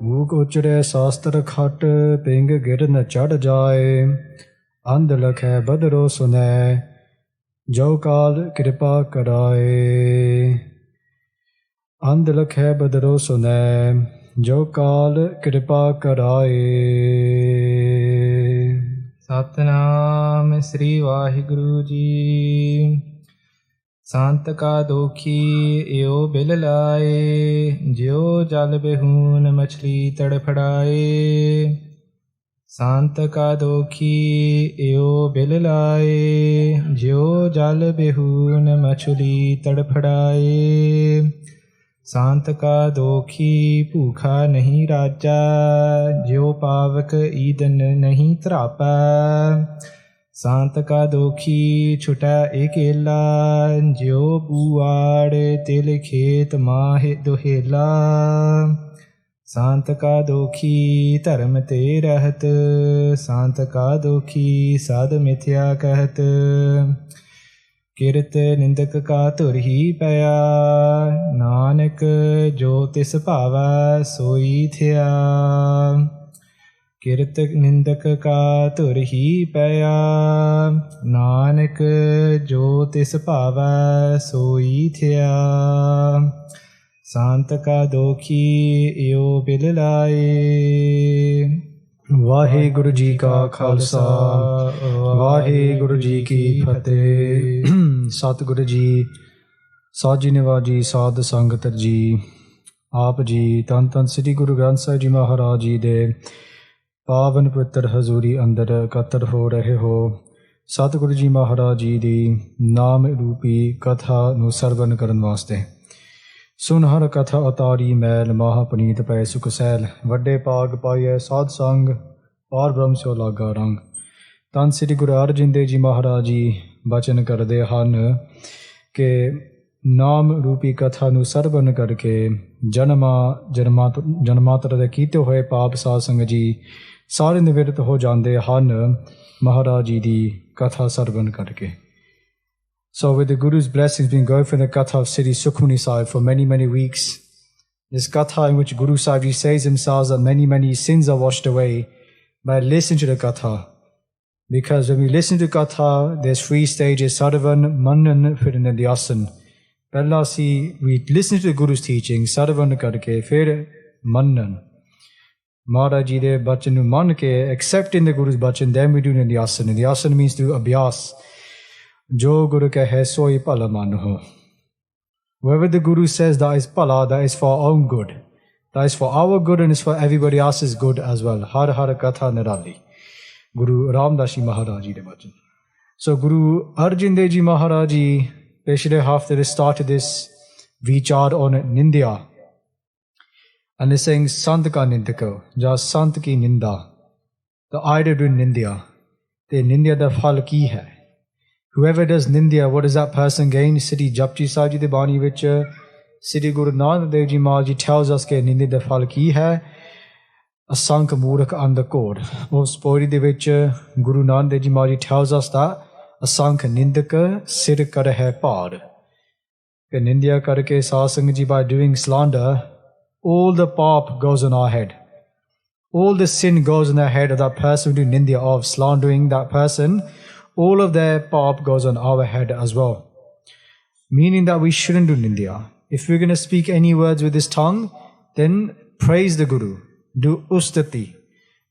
ਮੂਕ ਉਚਰੇ ਸ਼ਾਸਤਰ ਖਟ ਪਿੰਗ ਗਿਰ ਨ ਚੜ ਜਾਏ ਅੰਧ ਲਖੈ ਬਦਰੋ ਸੁਨੈ ਜੋ ਕਾਲ ਕਿਰਪਾ ਕਰਾਏ ਅੰਧ ਲਖੈ ਬਦਰੋ ਸੁਨੈ ਜੋ ਕਾਲ ਕਿਰਪਾ ਕਰਾਏ। ਸਤਨਾਮ ਸ੍ਰੀ ਵਾਹਿਗੁਰੂ ਜੀ। ਸੰਤ ਕਾ ਦੋਖੀ ਏਉ ਬਿਲ ਲਾਏ ਜਿਉ ਜਲ ਬਿਹੂਨ ਮਛਲੀ ਤੜਫੜਾਏ। ਸੰਤ ਕਾ ਦੋਖੀ ਏਉ ਬਿਲ ਲਾਏ ਜਿਉ ਜਲ ਬਿਹੂਨ ਮਛਲੀ ਤੜਫੜਾਏ। ਸੰਤ ਕਾ ਦੋਖੀ ਭੂਖਾ ਨਹੀਂ ਰਾਜਾ ਜਿਉ ਪਾਵਕ ਈਦਨ ਨਹੀਂ ਧਰਾਪੈ। ਸੰਤ ਕਾ ਦੋਖੀ ਛੁਟੈ ਇਕੇਲਾ ਜਿਉ ਬੂਆੜ ਤਿਲ ਖੇਤ ਮਾਹਿ ਦੁਹੇਲਾ। ਸੰਤ ਕਾ ਦੋਖੀ ਧਰਮ ਤੇ ਰਹਿਤ ਸੰਤ ਕਾ ਦੋਖੀ ਸਦ ਮਿਥਿਆ ਕਹਿਤ। ਕਿਰਤ ਨਿੰਦਕ ਕਾ ਧੁਰ ਹੀ ਪਿਆ ਨਾਨਕ ਜੋ ਤਿਸ ਭਾਵੈ ਸੋਈ ਥਿਆ। ਕਿਰਤ ਨਿੰਦਕ ਕਾ ਧੁਰ ਹੀ ਪਿਆ ਨਾਨਕ ਜੋ ਤਿਸ ਭਾਵੈ ਸੋਈ ਥਿਆ। ਸੰਤ ਕਾ ਦੋਖੀ ਏਉ ਬਿਲ ਲਾਏ। ਵਾਹਿਗੁਰੂ ਜੀ ਕਾ ਖਾਲਸਾ ਵਾਹਿਗੁਰੂ ਜੀ ਕੀ ਫਤਿਹ। ਸਤਿਗੁਰੂ ਜੀ ਸਾਜੀ ਨਿਵਾਜੀ ਸਾਧ ਸੰਗਤ ਜੀ ਆਪ ਜੀ ਧੰਨ ਧੰਨ ਸ੍ਰੀ ਗੁਰੂ ਗ੍ਰੰਥ ਸਾਹਿਬ ਜੀ ਮਹਾਰਾਜ ਜੀ ਦੇ ਪਾਵਨ ਪਵਿੱਤਰ ਹਜ਼ੂਰੀ ਅੰਦਰ ਇਕੱਤਰ ਹੋ ਰਹੇ ਹੋ। ਸਤਿਗੁਰੂ ਜੀ ਮਹਾਰਾਜ ਜੀ ਦੀ ਨਾਮ ਰੂਪੀ ਕਥਾ ਨੂੰ ਸਰਵਨ ਕਰਨ ਵਾਸਤੇ। ਸੁਨ ਹਰ ਕਥਾ ਉਤਾਰੀ ਮੈਲ ਮਹਾ ਪਨੀਤ ਪੈ ਸੁਖ ਸੈਲ। ਵੱਡੇ ਭਾਗ ਪਾਈਐ ਸਾਧ ਸੰਗ ਪਾਰ ਬ੍ਰਹਮ ਸਿਓ ਲਾਗਾ ਰੰਗ। ਧੰਨ ਸ੍ਰੀ ਗੁਰੂ ਅਰਜਨ ਦੇਵ ਜੀ ਮਹਾਰਾਜ ਜੀ ਬਚਨ ਕਰਦੇ ਹਨ ਕਿ ਨਾਮ ਰੂਪੀ ਕਥਾ ਨੂੰ ਸਰਵਨ ਕਰਕੇ ਜਨਮਾਂਤਰ ਦੇ ਕੀਤੇ ਹੋਏ ਪਾਪ ਸਾਧ ਸੰਗਤ ਜੀ ਸਾਰੇ ਨਿਵਰਤ ਹੋ ਜਾਂਦੇ ਹਨ ਮਹਾਰਾਜ ਜੀ ਦੀ ਕਥਾ ਸਰਵਨ ਕਰਕੇ। So with the Guru's blessings, been going for the Katha of Sri Sukhmani Sahib for many, many weeks. This Katha in which Guru Sahib Ji says himself that many, many sins are washed away by listening to the Katha. Because when we listen to Katha, there's 3 stages: Sarvan, Manan, Fir Nidyasan. Pehla we listen to the Guru's teaching, Sarvan karke, Fir Manan. Maharaj Ji de bachan nu man ke, accepting the Guru's bachan, then we do Nidyasan. Nidyasan means to abhyas. Jo Guru kahe soi pala manho. Wherever the Guru says that is pala, that is for our own good. That is for our good and is for everybody else's good as well. Har har katha nirali. Guru Ramdas Ji Maharaj Ji de bachan. So Guru Arjan Dev Ji Maharaj Ji, Peshre after they started this vichar on Nindya. And they're saying Sant ka nindako, ja Sant ki ninda. The idea of doing Nindya. The Nindya da phal ki hai. Whoever does Nindya, what does that person gain? Sri Japji Sahib Ji de Bani vich Sri Guru Nanak Dev Ji Maharaj Ji tells us ke Nindya da phal ki hai? Asank Murkh Andakod. Us pori de vich Guru Nanak Dev Ji Maharaj Ji tells us that Asank Nindak sir kar hai paar. Ke Nindya karke Sasang Ji, by doing slander, all the pap goes on our head. All the sin goes on the head of that person doing Nindya, of slandering that person. All of their pap goes on our head as well. Meaning that we shouldn't do Nindya. If we're going to speak any words with this tongue, then praise the Guru. Do Ustati.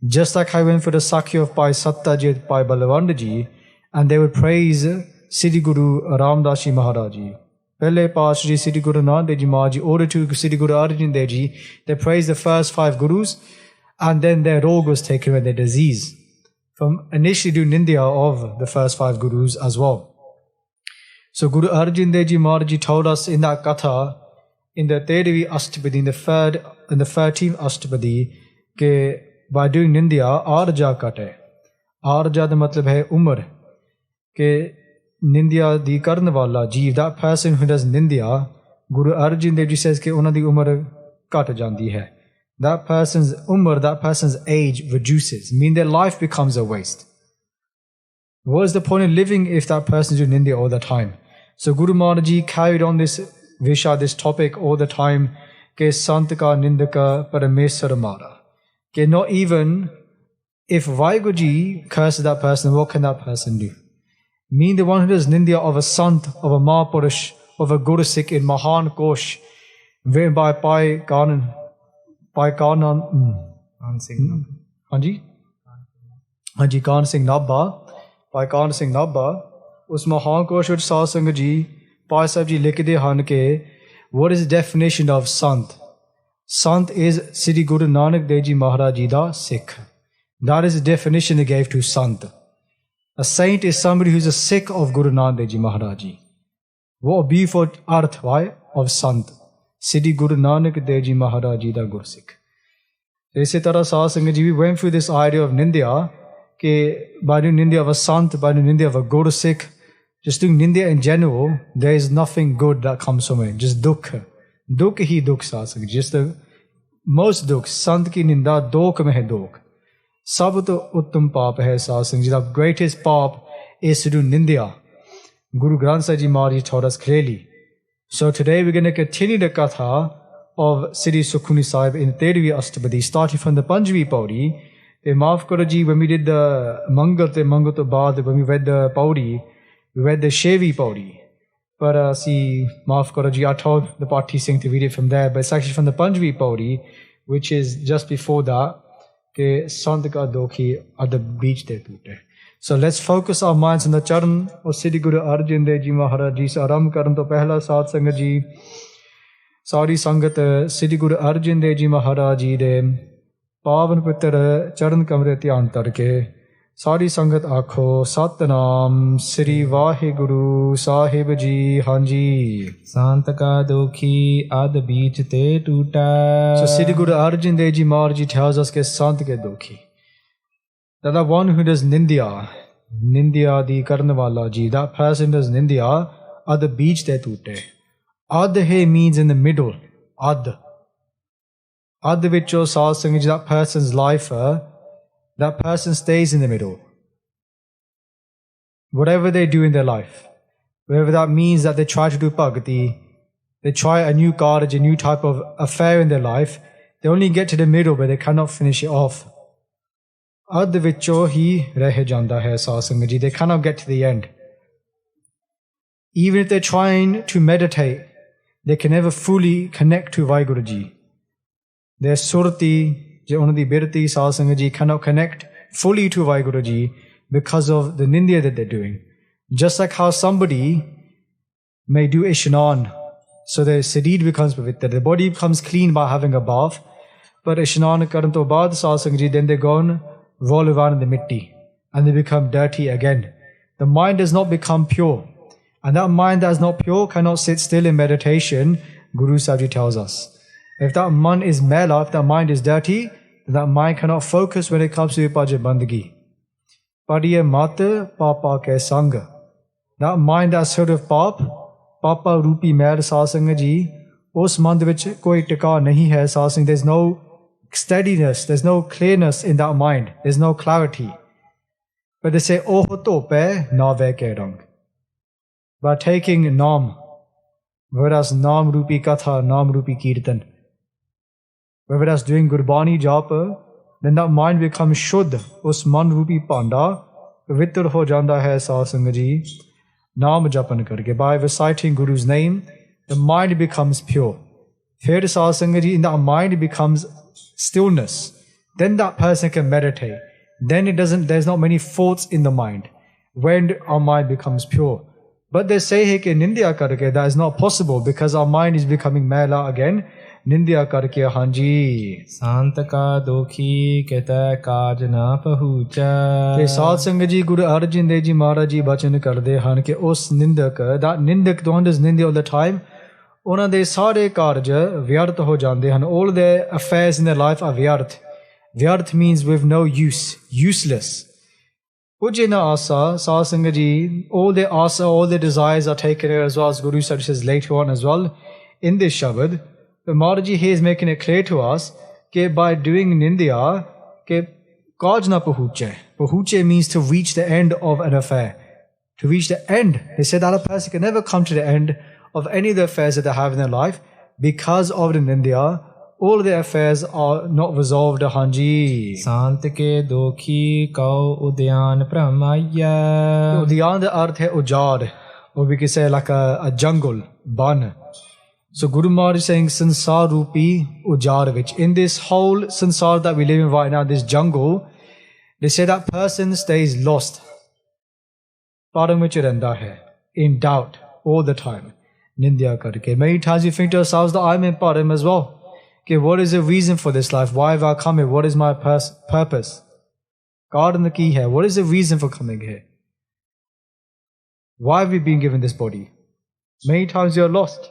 Just like I went for the Sakya of Bhai Sattajit, Bhai Balwandaji, and they would praise Sri Guru Ramdas Ji Maharaj Ji. Pehle Paashji Sri Guru Nanak Dev Ji Maharaj Ji, order to Sri Guru Arjan Dev Ji, they praised the first 5 Gurus, and then their rog was taken away, their disease. From initially doing Nindya of the first 5 Gurus as well. So Guru Arjan Dev Ji Maharaj Ji told us in that Katha, in the 13th Ashtapadi, in the 13th Ashtapadi, ke by doing Nindya, Arja kate. Arja da matlab hai umar. Ke Nindya di karn wala jeev, that person who does Nindya, Guru Arjan Dev Ji says ke unna di umar kat jandi hai. That person's umr, that person's age reduces, meaning their life becomes a waste. What is the point of living if that person is in India all the time? So Guru Maharaj Ji carried on this Visha, this topic all the time, ke sant ka nindaka parameswar mara. Ke not even if WhyGuru curses that person, what can that person do? Mean the one who does nindya of a sant, of a Mahapurush, of a Guru Sikh in Mahan Kosh, written by Kanan Hanji Khan Singh Nabha, by Khan Singh Nabha, us Mahan Kosh which Sahib Sangh Ji, Pai Sahib Ji likhde han ke, what is the definition of Sant? Sant is Sri Guru Nanak Dev Ji Maharaj Ji da Sikh. That is the definition they gave to Sant. A saint is somebody who is a Sikh of Guru Nanak Dev Ji Maharaj Ji. What a beautiful arth, why? Of Sant. Sri Guru Nanak Dev Ji Maharaj Ji da Gur Sikh. Isi tarah Sahib Sangh Ji, we went through this idea of Nindya, ke by doing Nindya of a Sant, by doing Nindya of a Guru Sikh, just doing Nindya in general, there is nothing good that comes from it. Just dukh. Dukh hi dukh Sahib Sangh Ji. Just the most dukh. Sant ki ninda dokh mein hai dokh. Sab to uttam paap hai Sahib Sangh Ji. The greatest paap is to do Nindya. Guru Granth Sahib Ji Maharaj taught us clearly. So today we're going to continue the Katha of Sri Sukhmani Sahib in Tedvi Astabadi, starting from the Panjvi Pauri. The Maaf Karo Ji, when we did the Mangal to Baad, when we read the Pauri, we read the Shevi Pauri. But see, Maaf Karo Ji, I told the Parthi Singh to read it from there, but it's actually from the Panjvi Pauri, which is just before that, ke Sant ka dokhi at the beach de toote. So let's focus our minds on the charan of Sri Guru Arjan Dev Ji Maharaj Ji. So Aram karan to pehla Sahib Sangh Ji, Saudi Sangat Sri Guru Arjan Dev Ji Maharaj Ji de Pavan Putra Charan Kamre Dhyan Tarke Saudi Sangat Akho Satnam Sri WhyGuru Sahib Ji Hanji. Sant ka dokhi ad beech te toota. So Sri Guru Arjan Dev Ji Maharaj Ji tells us ke Sant ke dokhi. That the one who does Nindya di karne wala ji, that person does Nindya ad beech te toote. Ad he means in the middle. Ad vicho Sahib Sangh Ji, that person's life, that person stays in the middle. Whatever they do in their life, whatever that means, that they try to do bhakti, they try a new karaj, a new type of affair in their life, they only get to the middle but they cannot finish it off. Ad vicho hi reh janda hai Sahib Sangh Ji, they cannot get to the end. Even if they're trying to meditate, they can never fully connect to WhyGuru Ji. Their surti, Janadi Birti, Sahib Sangh Ji cannot connect fully to WhyGuru Ji because of the Nindya that they're doing. Just like how somebody may do Ishnan, so their sareer becomes pavitra, the body becomes clean by having a bath, but Ishnan karan to baad Sahib Sangh Ji, then they go and roll around in the mitti and they become dirty again. The mind does not become pure. And that mind that is not pure cannot sit still in meditation, Guru Sahib Ji tells us. If that man is mela, if that mind is dirty, that mind cannot focus when it comes to Vipaja Bandagi. Padiya Mata Papa Ke Sangha. That mind that's sort of Papa Rupi Mer Sahib Sangh Ji, us mind vich koi tika nahi hai Sahib Sangh. There's no steadiness, there's no clearness in that mind, there's no clarity. But they say, Oh tope na ve ke rang. By taking Nam, whereas Nam Rupi Katha, Nam Rupi Kirtan, whereas doing Gurbani Japa, then that mind becomes Shuddh, us Man Rupi Panda, Vittar ho janda hai Sahib Sangh Ji, Nam Japan karke. By reciting Guru's name, the mind becomes pure. Here Sahib Sangh Ji, in that mind becomes stillness. Then that person can meditate. Then there's not many thoughts in the mind when our mind becomes pure. But they say hey, Nindya karke, that is not possible because our mind is becoming mela again. Nindya karke hanji. Sant ka dokhi kete kaaj na pahucha. Ke Sahib Sangh Ji, Guru Arjan Dev Ji Maharaj Ji bachan karde han ke us nindak, that nindak, the one does Nindya all the time, ਉਹਨਾਂ ਦੇ ਸਾਰੇ ਕਾਰਜ ਵਿਅਰਥ ਹੋ ਜਾਂਦੇ ਹਨ. All their affairs in their life are vyarth. Vyarth means with no use, useless. Ujjena asa, Sahib Sangh Ji, all their asa, all their desires are taken away, as well as Guru Sahib says later on as well in this Shabad. But Maharaj Ji here is making it clear to us that by doing Nindya, kaj na pahuche. Pahuche means to reach the end of an affair. To reach the end. They said that a person can never come to the end of any of the affairs that they have in their life because of the Nindya, all the affairs are not resolved, Hanji. Sant ke dokhi kau udyan pramaya. Udyan the earth hai ujad, or we can say like a jungle, ban. So Guru Maharaj is saying sansar rupi ujad, which in this whole sansar that we live in right now, this jungle, they say that person stays lost. Param vich rehanda hai, in doubt all the time. Nindya karke. Many times we think to ourselves that I'm in param as well. Okay, what is the reason for this life? Why have I come here? What is my purpose? God and the key here. What is the reason for coming here? Why have we been given this body? Many times we are lost.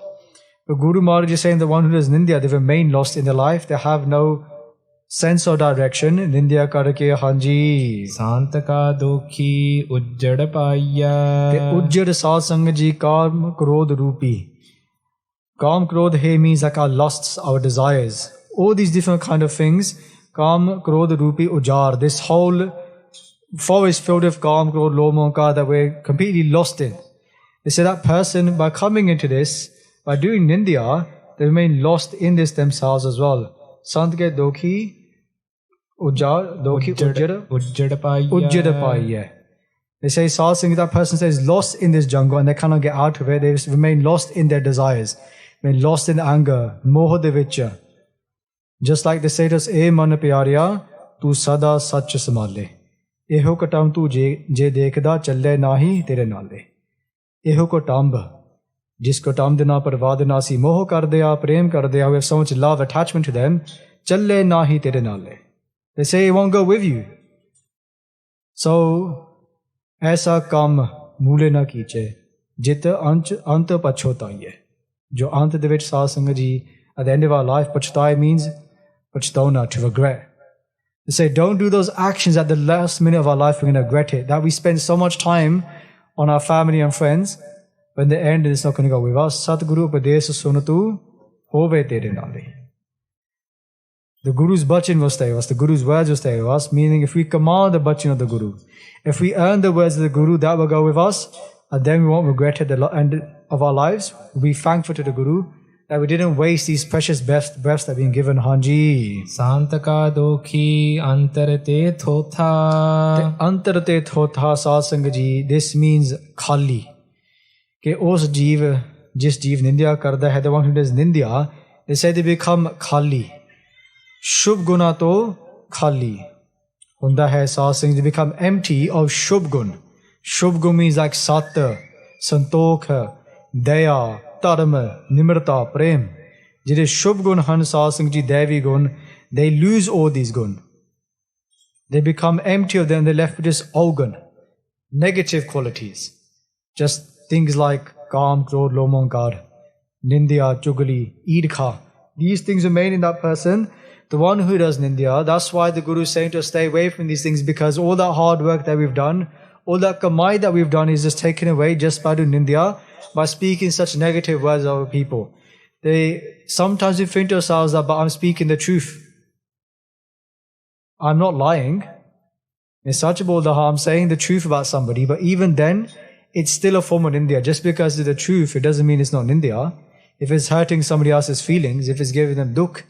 But Guru Maharaj is saying the one who does Nindya, they remain lost in their life. They have no sense or direction. Nindya karake Hanji. Santaka dokhi ujjad paya. The ujjad satsangji kam krodh rupi. Kam krodh he means like our lusts, our desires. All these different kind of things. Kam krodh rupi ujar. This whole forest filled with kam krodh lomonkar that we're completely lost in. They say that person, by coming into this, by doing Nindya, they remain lost in this themselves as well. Sant ke dokhi ujar, dokhi ujjad paya. Ujjad paya. They say satsang, that person stays lost in this jungle and they cannot get out of it. They remain lost in their desires. Remain lost in anger, moh de vich. Just like they say to us, "E man pyarya, tu sada sach samale. Eho katam tu je dekhda challe nahi tere nale. Eho katam, jis katam dina parvad nasi moh kar deya, prem kar deya, we have so much love, attachment to them, challe nahi tere nale." They say it won't go with you. So, aisa kam mule na kiche, jit ant pachotaiye. Jo ant de vich satsang at the end of our life, pachtai means pachdona, to regret. They say, don't do those actions at the last minute of our life, we're going to regret it. That we spend so much time on our family and friends, but in the end, it's not going to go with us. Satguru upadesh sunatu hove tere nale. The Guru's bachan will stay with us, the Guru's words will stay with us, meaning if we command the bachan of the Guru, if we earn the words of the Guru, that will go with us, and then we won't regret it at the end of our lives. We'll be thankful to the Guru that we didn't waste these precious breaths that have been given, Hanji. Santaka dokhi antarate thotha. Antarate thotha satsang ji, this means khali. Ke os jeev, jis jeev Nindya karda hai, the one who does Nindya, they say they become khali. Shubh guna to khali. Hunda hai satsang, they become empty of shubh gun. Shubh gun means like sat, santokh, daya, dharma, nimrata, prem. Jide shubh gun han satsang ji, devi gun, they lose all these gun. They become empty of them, they're left with just ogun, negative qualities. Just things like kam, krodh, lomonkar, nindya, chugali, idkha. These things remain in that person. The one who does Nindya, that's why the Guru is saying to us, stay away from these things, because all that hard work that we've done, all that kamai that we've done is just taken away just by doing Nindya, by speaking such negative words over people. Sometimes we think to ourselves that, but I'm speaking the truth. I'm not lying. In such a boldaha, I'm saying the truth about somebody, but even then, it's still a form of Nindya. Just because it's the truth, it doesn't mean it's not Nindya. If it's hurting somebody else's feelings, if it's giving them dukh,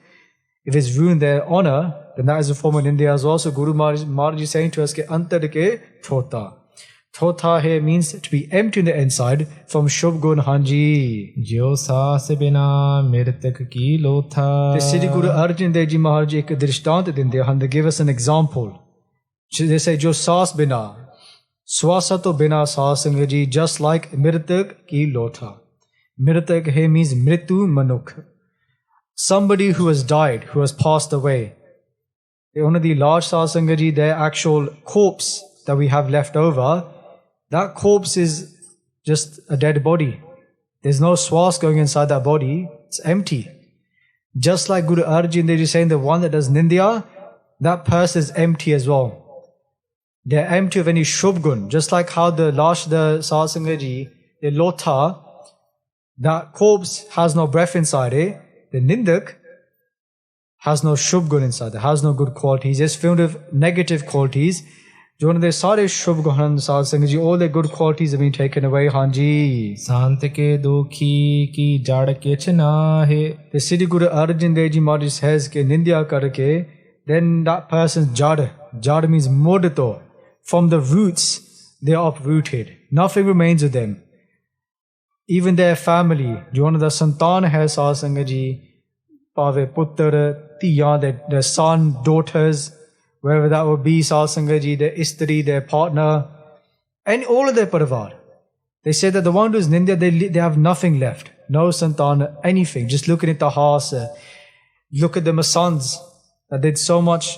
if it's ruined their honor, then that is a form of Nindya as well. So Guru Maharaj is saying to us, antar ke thota. Thota here means to be empty in the inside from Shubh Gun Hanji. Jo saas bina mirtak ki lotha. The Sri Guru Arjan Dev Ji Maharaj ek drishtant dinde han. They give us an example. They say, Jo saas bina, swasa to bina saasang ji, just like mirtak ki lotha. Mirtak here means mritu manuk. Somebody who has died, who has passed away. One of the large satsangaji, their actual corpse that we have left over, that corpse is just a dead body. There's no swas going inside that body. It's empty. Just like Guru Arjan, they're just saying the one that does Nindya, that person is empty as well. They're empty of any shubgun. Just like how the satsangaji, the lotha, that corpse has no breath inside it. The nindak has no shubh gun inside, it has no good qualities, it's filled with negative qualities. ਜੋ ਉਹਨਾਂ ਦੇ ਸਾਰੇ ਸ਼ੁਭ ਗੁਣ ਸਾਧ ਸੰਗਤ ਜੀ, all their good qualities have been taken away, ਹਾਂਜੀ। ਸੰਤ ਕੇ ਦੁਖੀ ਕੀ ਜੜ ਕਿਛ ਨਾਹੇ। The Sri Guru Arjan Dev Ji Maharaj says ਕਿ ਨਿੰਦਿਆ ਕਰਕੇ then that person's jad means modato, from the roots they are uprooted, nothing remains of them, even their family, ਜੋ ਉਹਨਾਂ ਦਾ ਸੰਤਾਨ ਹੈ ਸਾਧ ਸੰਗਤ ਜੀ, ਭਾਵੇਂ ਪੁੱਤਰ ਧੀਆਂ, their son, daughters, wherever that would be, ਸਾਧ ਸੰਗਤ ਜੀ, their istri, their partner, and all of their parivar. They say that the one who is Nindya, they have nothing left, no santan, anything. Just look at Itahas, look at the Masans that did so much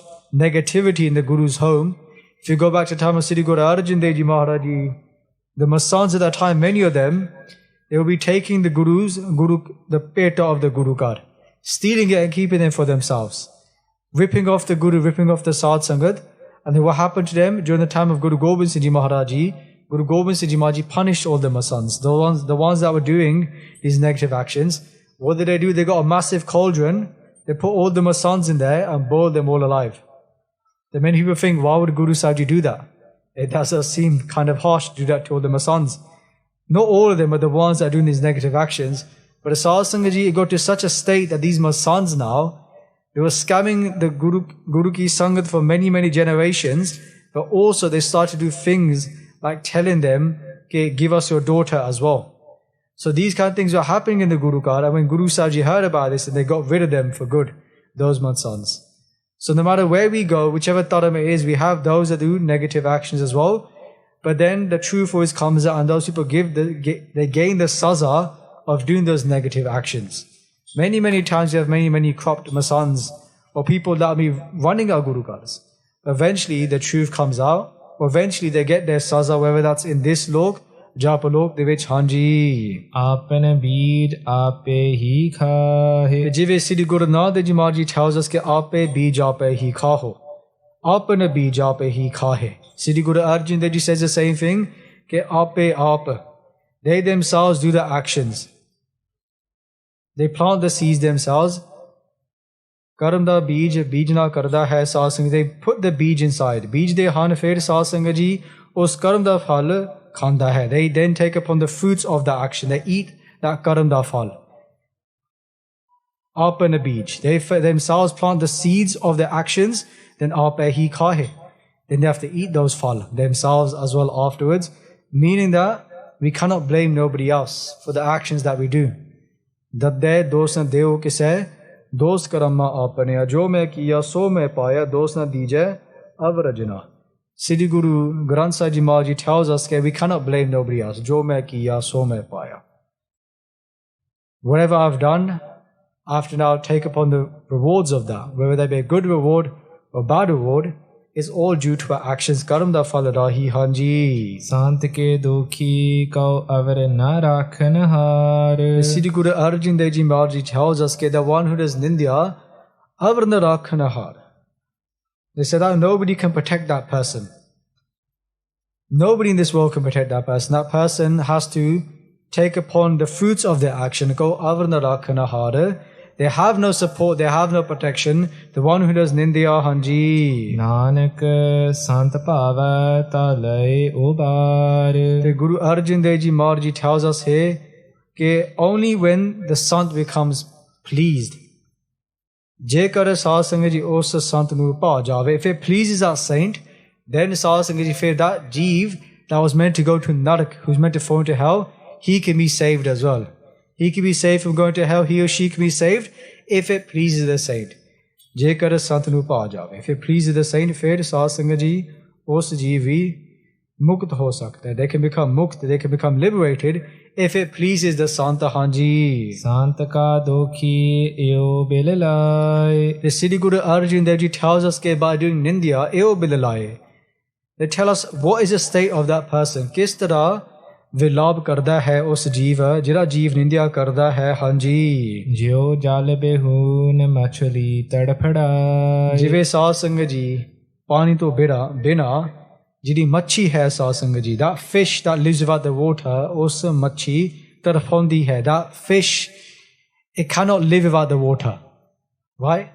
negativity in the Guru's home. If you go back to the time of Sri Guru Arjan Dev Ji Maharaj Ji, the Masans at that time, many of them, they will be taking the the peta of the Guru card, stealing it and keeping it for themselves, ripping off the Guru, ripping off the Sadh Sangat. And then what happened to them during the time of Guru Gobind Singh Ji Maharaj Ji? Guru Gobind Singh Ji Maharaj Ji punished all the Masans, the ones that were doing these negative actions. What did they do? They got a massive cauldron, they put all the Masans in there and boiled them all alive. Then many people think, why would Guru Sahib Ji do that? It does seem kind of harsh to do that to all the Masans. Not all of them are the ones that are doing these negative actions, but the Sadh Sangat Ji, it got to such a state that these Masans now, they were scamming the Guru Ki Sangat for many, many generations, but also they started to do things like telling them, okay, give us your daughter as well. So these kind of things were happening in the Guru Kar, and when Guru Sahib Ji heard about this, and they got rid of them for good, those Masans. So no matter where we go, whichever dharma it is, we have those that do negative actions as well. But then the truth always comes out, and those people they gain the saza of doing those negative actions. Many, many times you have many, many corrupt Masans or people that will be running our Guru Kars. Eventually the truth comes out, or eventually they get their saza, whether that's in this lok, Japalok, de vich hanji. Apne beej ape hi khahe. Jive Sri Guru Nanak Dev Ji Maharaj Ji tells us ke ape beej ape hi khaho. Apne beej ape hi khahe. Sri Guru Arjan Dev Ji says the same thing, ke ape. They themselves do the actions. They plant the seeds themselves. Karam da beej na karda hai saad sangat. They put the beej inside. Beej de han fir saad sangat ji, us karam da phal khanda hai. They then take upon the fruits of the action. They eat that karam da phal. Ape na beej. They themselves plant the seeds of the actions, then ape hi khahe. Then they have to eat those phal themselves as well afterwards. Meaning that we cannot blame nobody else for the actions that we do. Dadde dost na deo kise, dost karama apne, jo main kiya so main paya, dost na dije avrajna. Sri Guru Granth Sahib Ji Maharaj Ji tells us that we cannot blame nobody else. Jo main kiya so main paya. Whatever I've done, I have to now take upon the rewards of that, whether they be a good reward or bad reward. Is all due to our actions. Karam da phal rahi hanji. Sant ke dukhi kau avar na rakhan har. Sri Guru Arjan Dev Ji Maharaj Ji tells us that the one who does nindya, avar na rakhan har. They said that nobody can protect that person. Nobody in this world can protect that person. That person has to take upon the fruits of their action. Go avar na rakhan har. They have no support, they have no protection. The one who does nindya hanji. Nanak sant bhava talai ubar. The Guru Arjan Dev Ji Maharaj Ji tells us here that only when the sant becomes pleased. Jekar Saad Sangat Ji us sant nu pa jave. If it pleases that saint, then Saad Sangat Ji feel that jeev that was meant to go to Narak, who's meant to fall into hell, he can be saved as well. He can be saved from going to hell, he or she can be saved if it pleases the saint. Jekar sant nu pa jave. If it pleases the saint, fir Saad Sangat Ji, us jeev vi mukt ho sakta. They can become mukt, they can become liberated if it pleases the Santa Hanji. Sant ka dukhi eo bilalai. The Sri Guru Arjan Dev Ji tells us that by doing nindya, eo bilalai. They tell us what is the state of that person. Kis tarah विलाप करदा है उस जीव जिहड़ा जीव निंदिया करदा है हांजी जियो जल बेहून मछली तड़फड़ाए जिवे साध संगत जी पानी तो बिना जिहड़ी मच्छी है साध संगत जी that fish that lives without the water उस मच्छी तड़फाउंदी है that fish it cannot live without the water right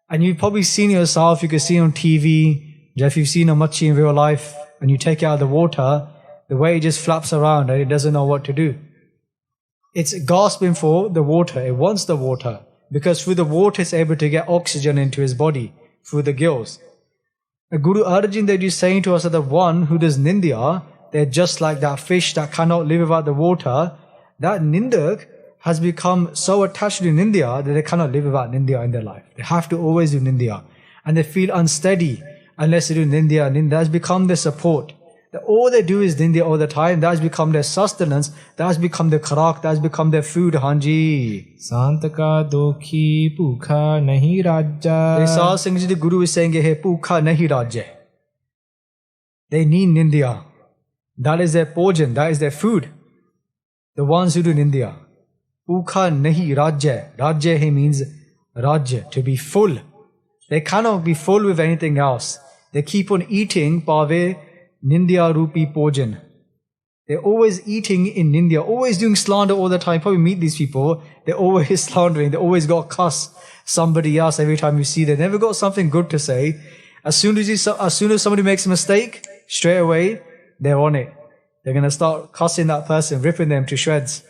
and you've probably seen it yourself you can see on TV If you've seen a machi in real life and you take it out of the water, the way it just flaps around and it doesn't know what to do. It's gasping for the water. It wants the water because through the water it's able to get oxygen into his body through the gills. The Guru Arjan Dev Ji is saying to us that the one who does nindya, they're just like that fish that cannot live without the water. That nindak has become so attached to nindya that they cannot live without nindya in their life. They have to always do nindya. And they feel unsteady unless they do nindya. Nindya has become their support. That all they do is nindya all the time. That has become their sustenance. That has become their kharak. That has become their food. Hanji. Santaka dokhi pukha nahi raja. Sahib Singh Ji, the Guru is saying, hey, pukha nahi raja. They need nindya. That is their pojan. That is their food. The ones who do nindya. Pukha nahi raja. Raja he means raja, to be full. They cannot be full with anything else. They keep on eating pave nindya rupi pojan. They're always eating in nindya, always doing slander all the time. Probably meet these people, they're always slandering, they always got cuss somebody else every time you see them. They never got something good to say. As soon as somebody makes a mistake, straight away, they're on it. They're going to start cussing that person, ripping them to shreds.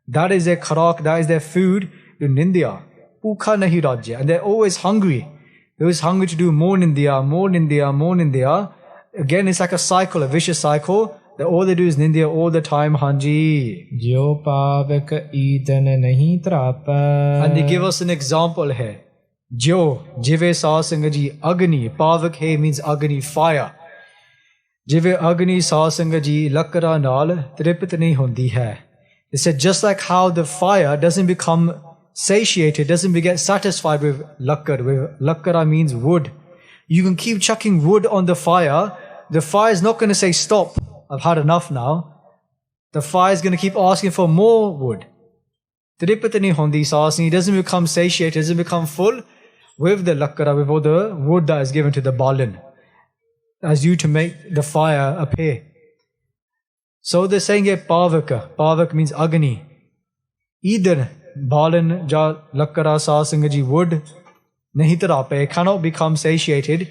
That is their kharak, that is their food, the nindya. Pukha nahi rajya. And they're always hungry. They're always hungry to do more nindya, more nindya, more nindya. Again, it's like a cycle, a vicious cycle. That all they do is nindya all the time, Hanji. Jo pavak idan nahi trapa. And they give us an example here. Jo, jive sasangaji, agni. Pavak he means agni, fire. Jive agni sasangaji, lakara naal, tripat nahi hundi hai. They said just like how the fire doesn't become satiated, doesn't get satisfied with lakkar. With lakkara means wood. You can keep chucking wood on the fire. The fire is not going to say, stop, I've had enough now. The fire is going to keep asking for more wood. Tripatani hondi saasni, it doesn't become satiated, it doesn't become full with the lakkara, with all the wood that is given to the balin, as you to make the fire appear. So they're saying here pavaka. Pavak means agni. Either balin ja lakkara saasangaji wood, Nahitarape cannot become satiated.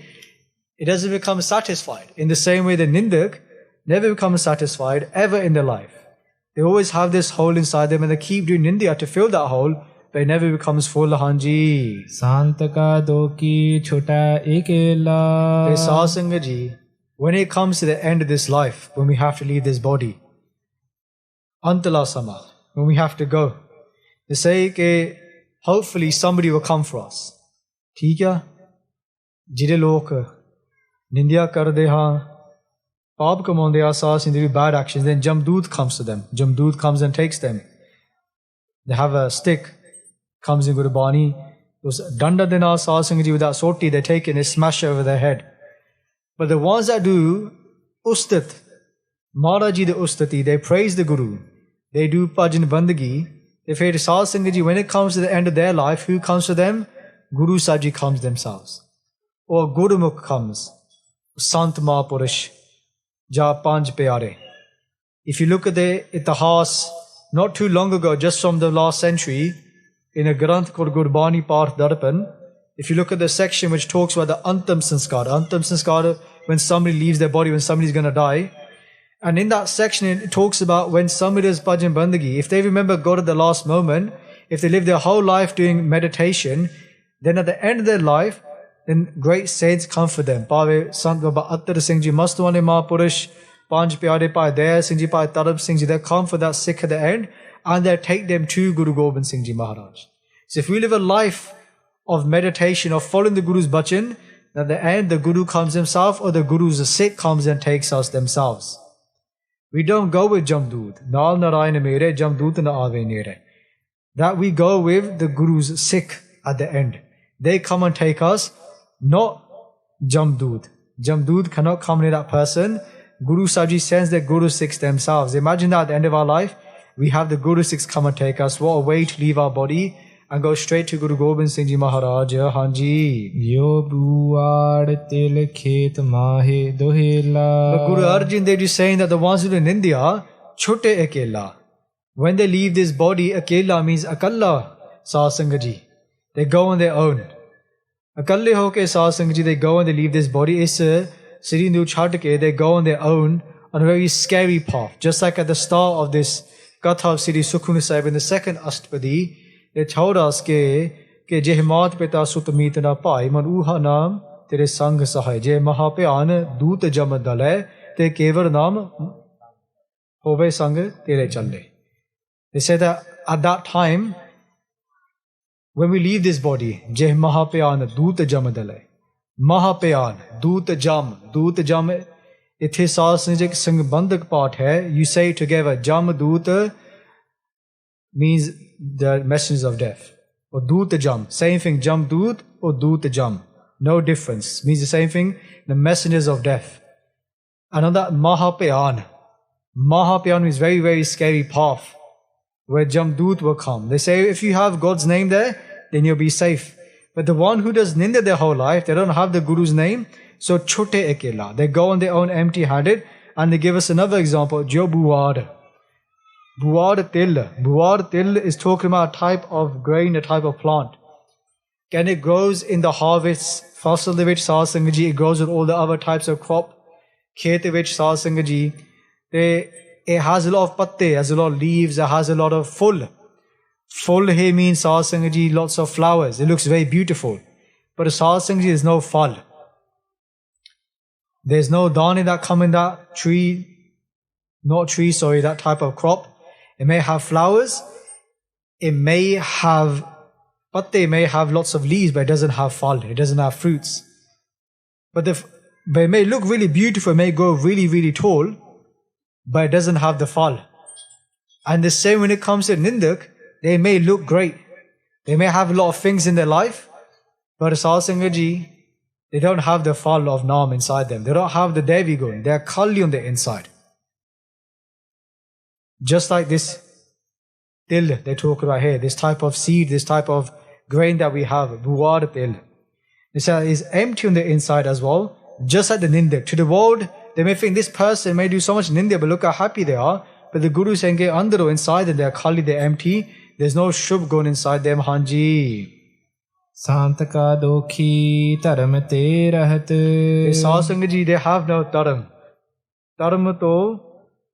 It doesn't become satisfied. In the same way, the nindak never becomes satisfied ever in their life. They always have this hole inside them and they keep doing nindya to fill that hole, but it never becomes full, Hanji. Santaka doki chota ekela. Sasangaji, when it comes to the end of this life, when we have to leave this body, Antala Sama, when we have to go, they say that hopefully somebody will come for us. ठीक है जिहड़े लोग निंदिया करदे हां पाप कमाउंदे आ सास in the bad actions, then Jamdut comes to them. Jamdut comes and takes them. They have a stick, comes in Gurbani. Those danda de naal saas singh ji with that soti, they take it and they smash it over their head. But the ones that do ustat, Maharaji the ustati, they praise the Guru, they do bhajan bandagi, they say to saas singh ji, when it comes to the end of their life, who comes to them? Guru Sahib Ji comes themselves. Or Gurmukhi comes. Sant Mahapurush. Ja Panj Pyare. If you look at the Itihas, not too long ago, just from the last century, in a Granth called Gurbani Parth Darpan, if you look at the section which talks about the Antam Sanskar, when somebody leaves their body, when somebody's going to die, and in that section it talks about when somebody does bhajan bandagi, if they remember God at the last moment, if they live their whole life doing meditation, then at the end of their life, then great saints come for them. Pave Sant Baba Attar Singh Ji, Mastwani Mahapurush, Panj Pyare Pai Daya Singh Ji, Pai Tarab Singh Ji, they come for that Sikh at the end, and they take them to Guru Gobind Singh Ji Maharaj. So if we live a life of meditation, of following the Guru's bhajan, at the end the Guru comes himself, or the Guru's Sikh comes and takes us themselves. We don't go with Jamdut. Naal Narayana Mere, Jamdut na Ave Nere. That we go with the Guru's Sikh at the end. They come and take us, not Jamdut. Jamdut cannot come near that person. Guru Sahib Ji sends their Guru Sikhs themselves. Imagine that at the end of our life, we have the Guru Sikhs come and take us. What a way to leave our body and go straight to Guru Gobind Singh Ji Maharaj. Hanji. Yo buad til khet mahe dohela. But Guru Arjan Dev Ji is saying that the ones who are in India, chote akela. When they leave this body, akela means akalla, Sasangaji. They go on their own. Akalle hoke saasang ji, they go and they leave this body. Is Siri Nu Chhatke, they go on their own on a very scary path. Just like at the start of this Katha of Sri Sukhmani Sahib in the second Ashtapadi, they told us ke Jehmat Pita Sutamit na Pai, Man Uha Nam, Tere Sang Sahai, Je Mahapean, Dut Jamadale, Te Kevar Nam, Hove Sang, Tere Challe. They said that at that time, when we leave this body, Jeh Mahapean, Dut Jamadale, Mahapean, Dut Jam, Ithe Sasnijik Sangbandak part hai, you say together, Jam Dut means the messengers of death. Or Dut Jam, same thing, Jam Dut or Dut Jam. No difference, means the same thing, the messengers of death. And on that Mahapean means very, very scary path where Jamdut will come. They say if you have God's name there, then you'll be safe. But the one who does Ninda their whole life, they don't have the Guru's name, so Chote Ekela. They go on their own empty-handed, and they give us another example, Jo Buwar. Buwar Til. Buwar Til is talking about a type of grain, a type of plant. And it grows in the harvest, Fasal de vich Sasangaji, it grows with all the other types of crop. Khet vich Sasangaji. It has a lot of patte, has a lot of leaves, it has a lot of full. Full here means Sasangaji, lots of flowers. It looks very beautiful. But a Sasangaji is no fal. There's no dani that come in that tree, that type of crop. It may have flowers, it may have patte, may have lots of leaves, but it doesn't have fal, it doesn't have fruits. But it may look really beautiful, it may grow really, really tall, but it doesn't have the fal. And the same when it comes to Nindak, they may look great. They may have a lot of things in their life, but Sasangaji, they don't have the fal of Naam inside them. They don't have the Devi Gun. They are Kali on the inside. Just like this til they talk about here, this type of seed, this type of grain that we have, Buwar til. This is empty on the inside as well, just like the Nindak. To the world, they may think this person may do so much Nindak, but look how happy they are. But the Guru is saying, Andaro, inside them, they are Kali, they are empty. There's no Shubh Gun inside them, Hanji. Santaka Dokhi Dharam Te Rahat. Sasangaji, they have no Dharam. Dharam to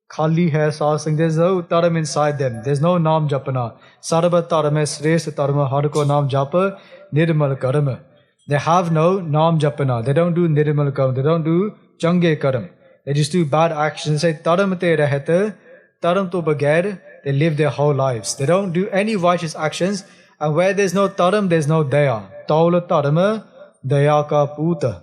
Khali hai Sasang. There's no Dharam inside them. There's no Naam Japana. Sarva Dharam hai Shrestha Dharam, Har ko Naam Japa, Nirmal Karam. They have no Naam Japana. They don't do Nirmal Karam. They don't do Change Karam. They just do bad actions. They say Dharam Te Rahat, Dharam to Bagair. They live their whole lives. They don't do any righteous actions. And where there's no Dharam, there's no Daya. Taula Dharma, Daya ka Puta.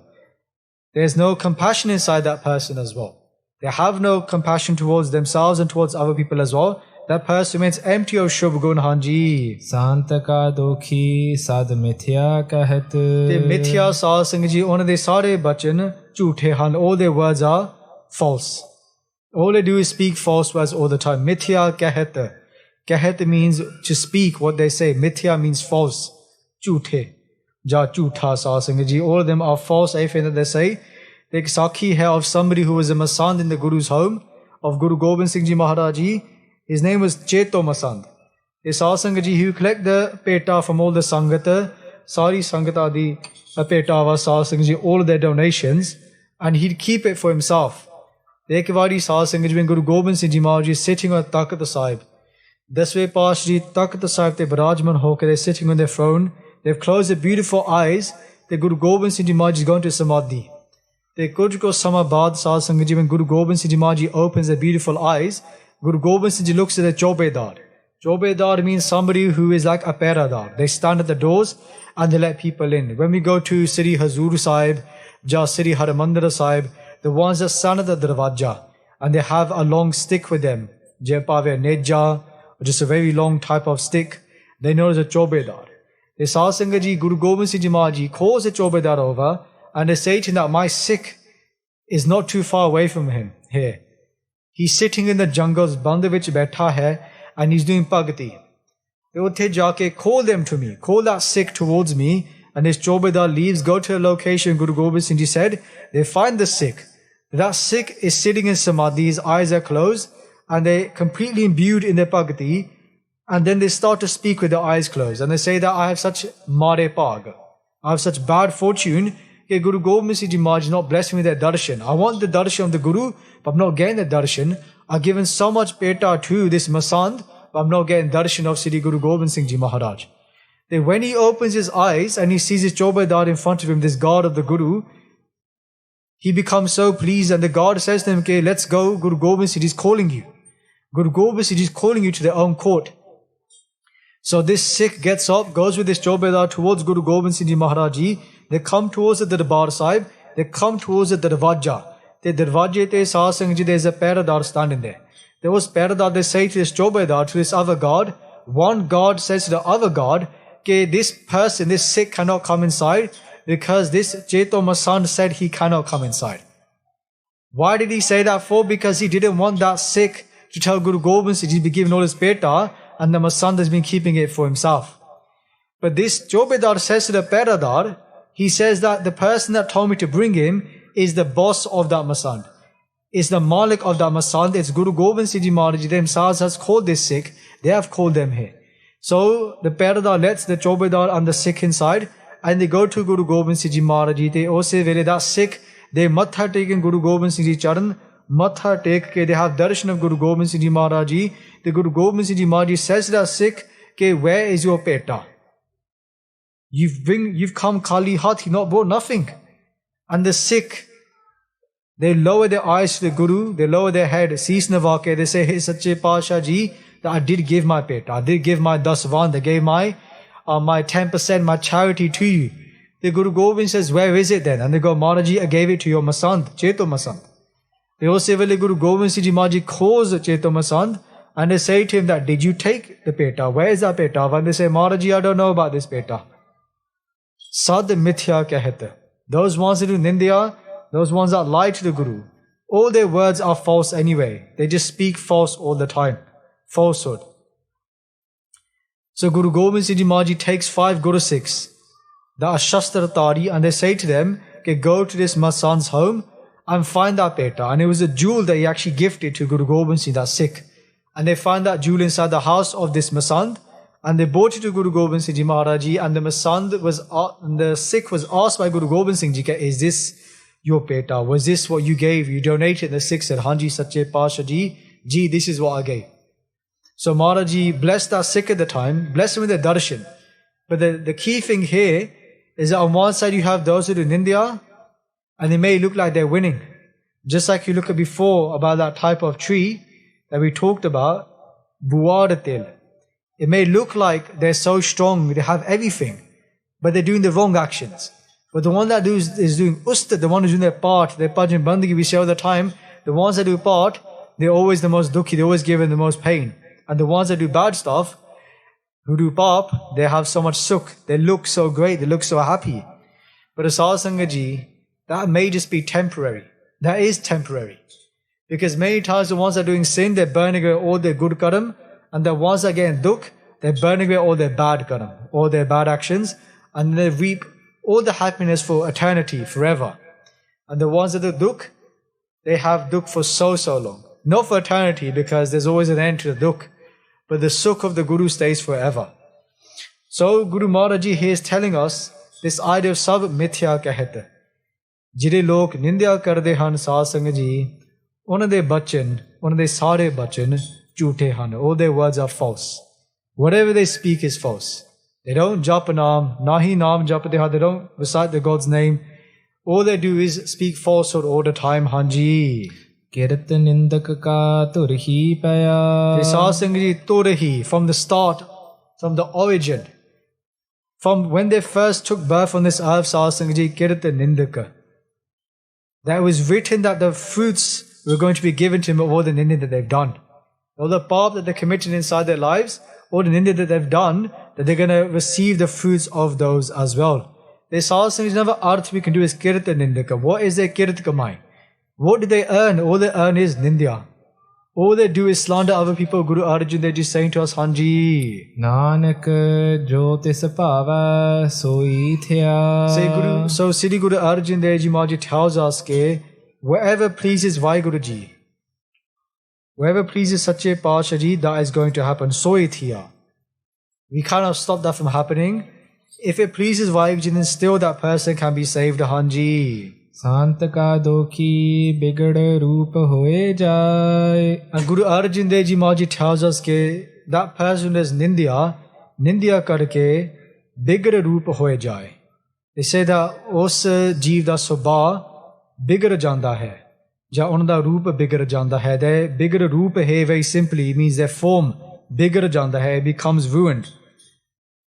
There's no compassion inside that person as well. They have no compassion towards themselves and towards other people as well. That person remains empty of Shubh Gun, Hanji. Santaka Dokhi Sad Mithya Kahat. The Mithya Sasangaji, one of the Sare Bachan, Jhuthe Han, all their words are false. All they do is speak false words all the time. Mithya Kahat. Kahat means to speak what they say. Mithya means false. Jhuthe. Ja Jhutha Sasangaji. All of them are false, everything that they say. The Sakhi hai of somebody who was a Masand in the Guru's home, of Guru Gobind Singh Ji Maharaji. His name was Cheto Masand. The Sasangaji, he would collect the peta from all the Sangata, Sari Sangata, the peta was Sasangaji, all of their donations, and he'd keep it for himself. The Ekavadi Sasangaji, when Guru Gobind Singh Ji Maharaji is sitting on Takht Sahib, Dasve Pashji Takht Sahib te Birajman hoke, they're sitting on their throne, they've closed their beautiful eyes, the Guru Gobind Singh Ji Maharaji is going to Samadhi. The Kujko Samabad Sasangaji, when Guru Gobind Singh Ji Maharaji opens their beautiful eyes, Guru Gobind Singh Ji looks at the Chobedar. Chobedar means somebody who is like a peradar. They stand at the doors and they let people in. When we go to Sri Hazur Sahib, Ja Sri Haramandra Sahib, the ones that stand at the Darwaja and they have a long stick with them, Jepave Neja, or just a very long type of stick, they know as a Chobedar. The Sasangaji, Guru Gobind Singh Ji Maharaji calls the Chobedar over and they say to him that my Sikh is not too far away from him here. He's sitting in the jungles, band vich baitha hai, and he's doing bhakti. They would jaake call them to me, call that Sikh towards me, and his Chobedar leaves, go to a location, Guru Gobind Singh Ji said, they find the Sikh. That Sikh is sitting in Samadhi, his eyes are closed, and they're completely imbued in their bhakti, and then they start to speak with their eyes closed, and they say that I have such mare pag, I have such bad fortune, कि Guru Gobind Singh Ji Maharaj is not blessing me with that darshan. I want the darshan of the Guru, but I'm not getting the darshan. I've given so much peta to this masand, but I'm not getting darshan of Sri Guru Gobind Singh Ji Maharaj. Then when he opens his eyes and he sees his Chobadar in front of him, this God of the Guru, he becomes so pleased, and the God says to him, okay, let's go, Guru Gobind Singh Ji is calling you. Guru Gobind Singh Ji is calling you to their own court. So this Sikh gets up, goes with his Chobadar towards Guru Gobind Singh Ji Maharaj Ji. They come towards the Darbar Sahib, they come towards the Darwaja. The Darwaje te Sahib Singh Ji, there's a Paradar standing there. There was Paradar, they say to this Chobadar, to this other God, one God says to the other God, okay, this person, this Sikh cannot come inside because this Cheto Masand said he cannot come inside. Why did he say that for? Because he didn't want that Sikh to tell Guru Gobind Singh Ji to be given all his peta, and the Masand has been keeping it for himself. But this Chobadar says to the Paradar, he says that the person that told me to bring him is the boss of that Masand. It's the Malik of that Masand. It's Guru Gobind Singh Ji Maharaj themselves has called this Sikh. They have called them here. So the Paradar lets the Chobadar and the Sikh inside, and they go to Guru Gobind Singh Ji Maharaj. They also vele that Sikh, they matha take in Guru Gobind Singh Ji Charan, matha take ke they have darshan of Guru Gobind Singh Ji Maharaj. The Guru Gobind Singh Ji Maharaj says to that Sikh, ke where is your peta? You've come Kali Hath, you've not brought nothing. And the Sikh, they lower their eyes to the Guru, they lower their head, Sees Navake, they say, hey Sache Pasha Ji, that I did give my peta, I did give my dasvan, they gave my 10%, my charity to you. The Guru Gobind says, where is it then? And they go, Maharaji, I gave it to your Masand, Cheto Masand. They also say, Guru Gobind Singh Ji Maharaj calls Cheto Masand, and they say to him that, did you take the peta? Where is that peta? And they say, Maharaji, I don't know about this peta. Sad mithya kahte. Those ones that do nindya, those ones that lie to the Guru, all their words are false anyway. They just speak false all the time. Falsehood. So Guru Gobind Singh Ji Maharaj takes 5 Guru Sikhs that are Shastra Tari, and they say to them, okay, go to this Masand's home and find that peta. And it was a jewel that he actually gifted to Guru Gobind Singh, that Sikh. And they found that jewel inside the house of this Masand, and they brought it to Guru Gobind Singh Ji Maharaj, and the Sikh was asked by Guru Gobind Singh Ji, is this your peta? Was this what you gave? You donated? And the Sikh said, Hanji Sache Pasha Ji, this is what I gave. So Maharaj Ji blessed that Sikh at the time, blessed him with the darshan. But the key thing here is that on one side you have those who do nindya, and they may look like they're winning. Just like you look at before about that type of tree that we talked about, buwadatil. It may look like they're so strong, they have everything, but they're doing the wrong actions. But the one that is doing ustad, the one who's doing their part, their bhajan bandagi, we say all the time, the ones that do part, they're always the most dukhi, they're always given the most pain. And the ones that do bad stuff, who do pap, they have so much sukh, they look so great, they look so happy. But as Sangaji, that may just be temporary. That is temporary. Because many times the ones that are doing sin, they're burning away all their good karam, and the ones that are getting dukh, they're burning away all their bad karam, all their bad actions, and they reap all the happiness for eternity, forever. And the ones that do dukh, they have dukh for so long. Not for eternity, because there's always an end to the dukh, but the sukh of the Guru stays forever. So Guru Maharaj Ji here is telling us this idea of sab mithya kahte. Jire log nindya karde han saad sang ji, ਉਹਨਾਂ ਦੇ ਬਚਨ, ਉਹਨਾਂ ਦੇ ਸਾਰੇ ਬਚਨ ਝੂਠੇ ਹਨ. All their words are false. Whatever they speak is false. They don't jap naam, nahi naam japde ha, they don't recite the God's name. All they do is speak falsehood all the time. Hanji. Kirtan nindak ka turhi paya. Saad Singh Ji turhi, from the start, from the origin, from when they first took birth on this earth, Saad Singh Ji, Kirtan nindaka. That was written that the fruits were going to be given to them of all the ninda that they've done. All the pap that they committed inside their lives, all the ninda that they've done, that they're going to receive the fruits of those as well. There's also another arth we can do is kirtan nindaka. What is their kirtan kamai? What do they earn? All they earn is nindya. All they do is slander other people. Guru Arjan, they're just saying to us, Hanji. Nanak jo tis bhava soi thya. Say Guru, so Sri Guru Arjan Dev Ji Maharaj tells us ke wherever pleases WhyGuru Ji, wherever pleases Sache Pasha Ji, that is going to happen. Soi thya. We cannot stop that from happening. If it pleases WhyGuru, then still that person can be saved, Hanji. Sant ka dokhi bigad roop hoye jaye. And Guru Arjan Dev Ji Maharaj tells us that person is Nindya karke bigad roop hoye jaye. They say that us jeev da swabha bigad janda hai. Ja ਉਹਨਾਂ ਦਾ ਰੂਪ ਬਿਗੜ ਜਾਂਦਾ ਹੈ ਦੇ ਬਿਗੜ ਰੂਪ ਹੈ very simply means their form ਬਿਗੜ ਜਾਂਦਾ ਹੈ, becomes ruined,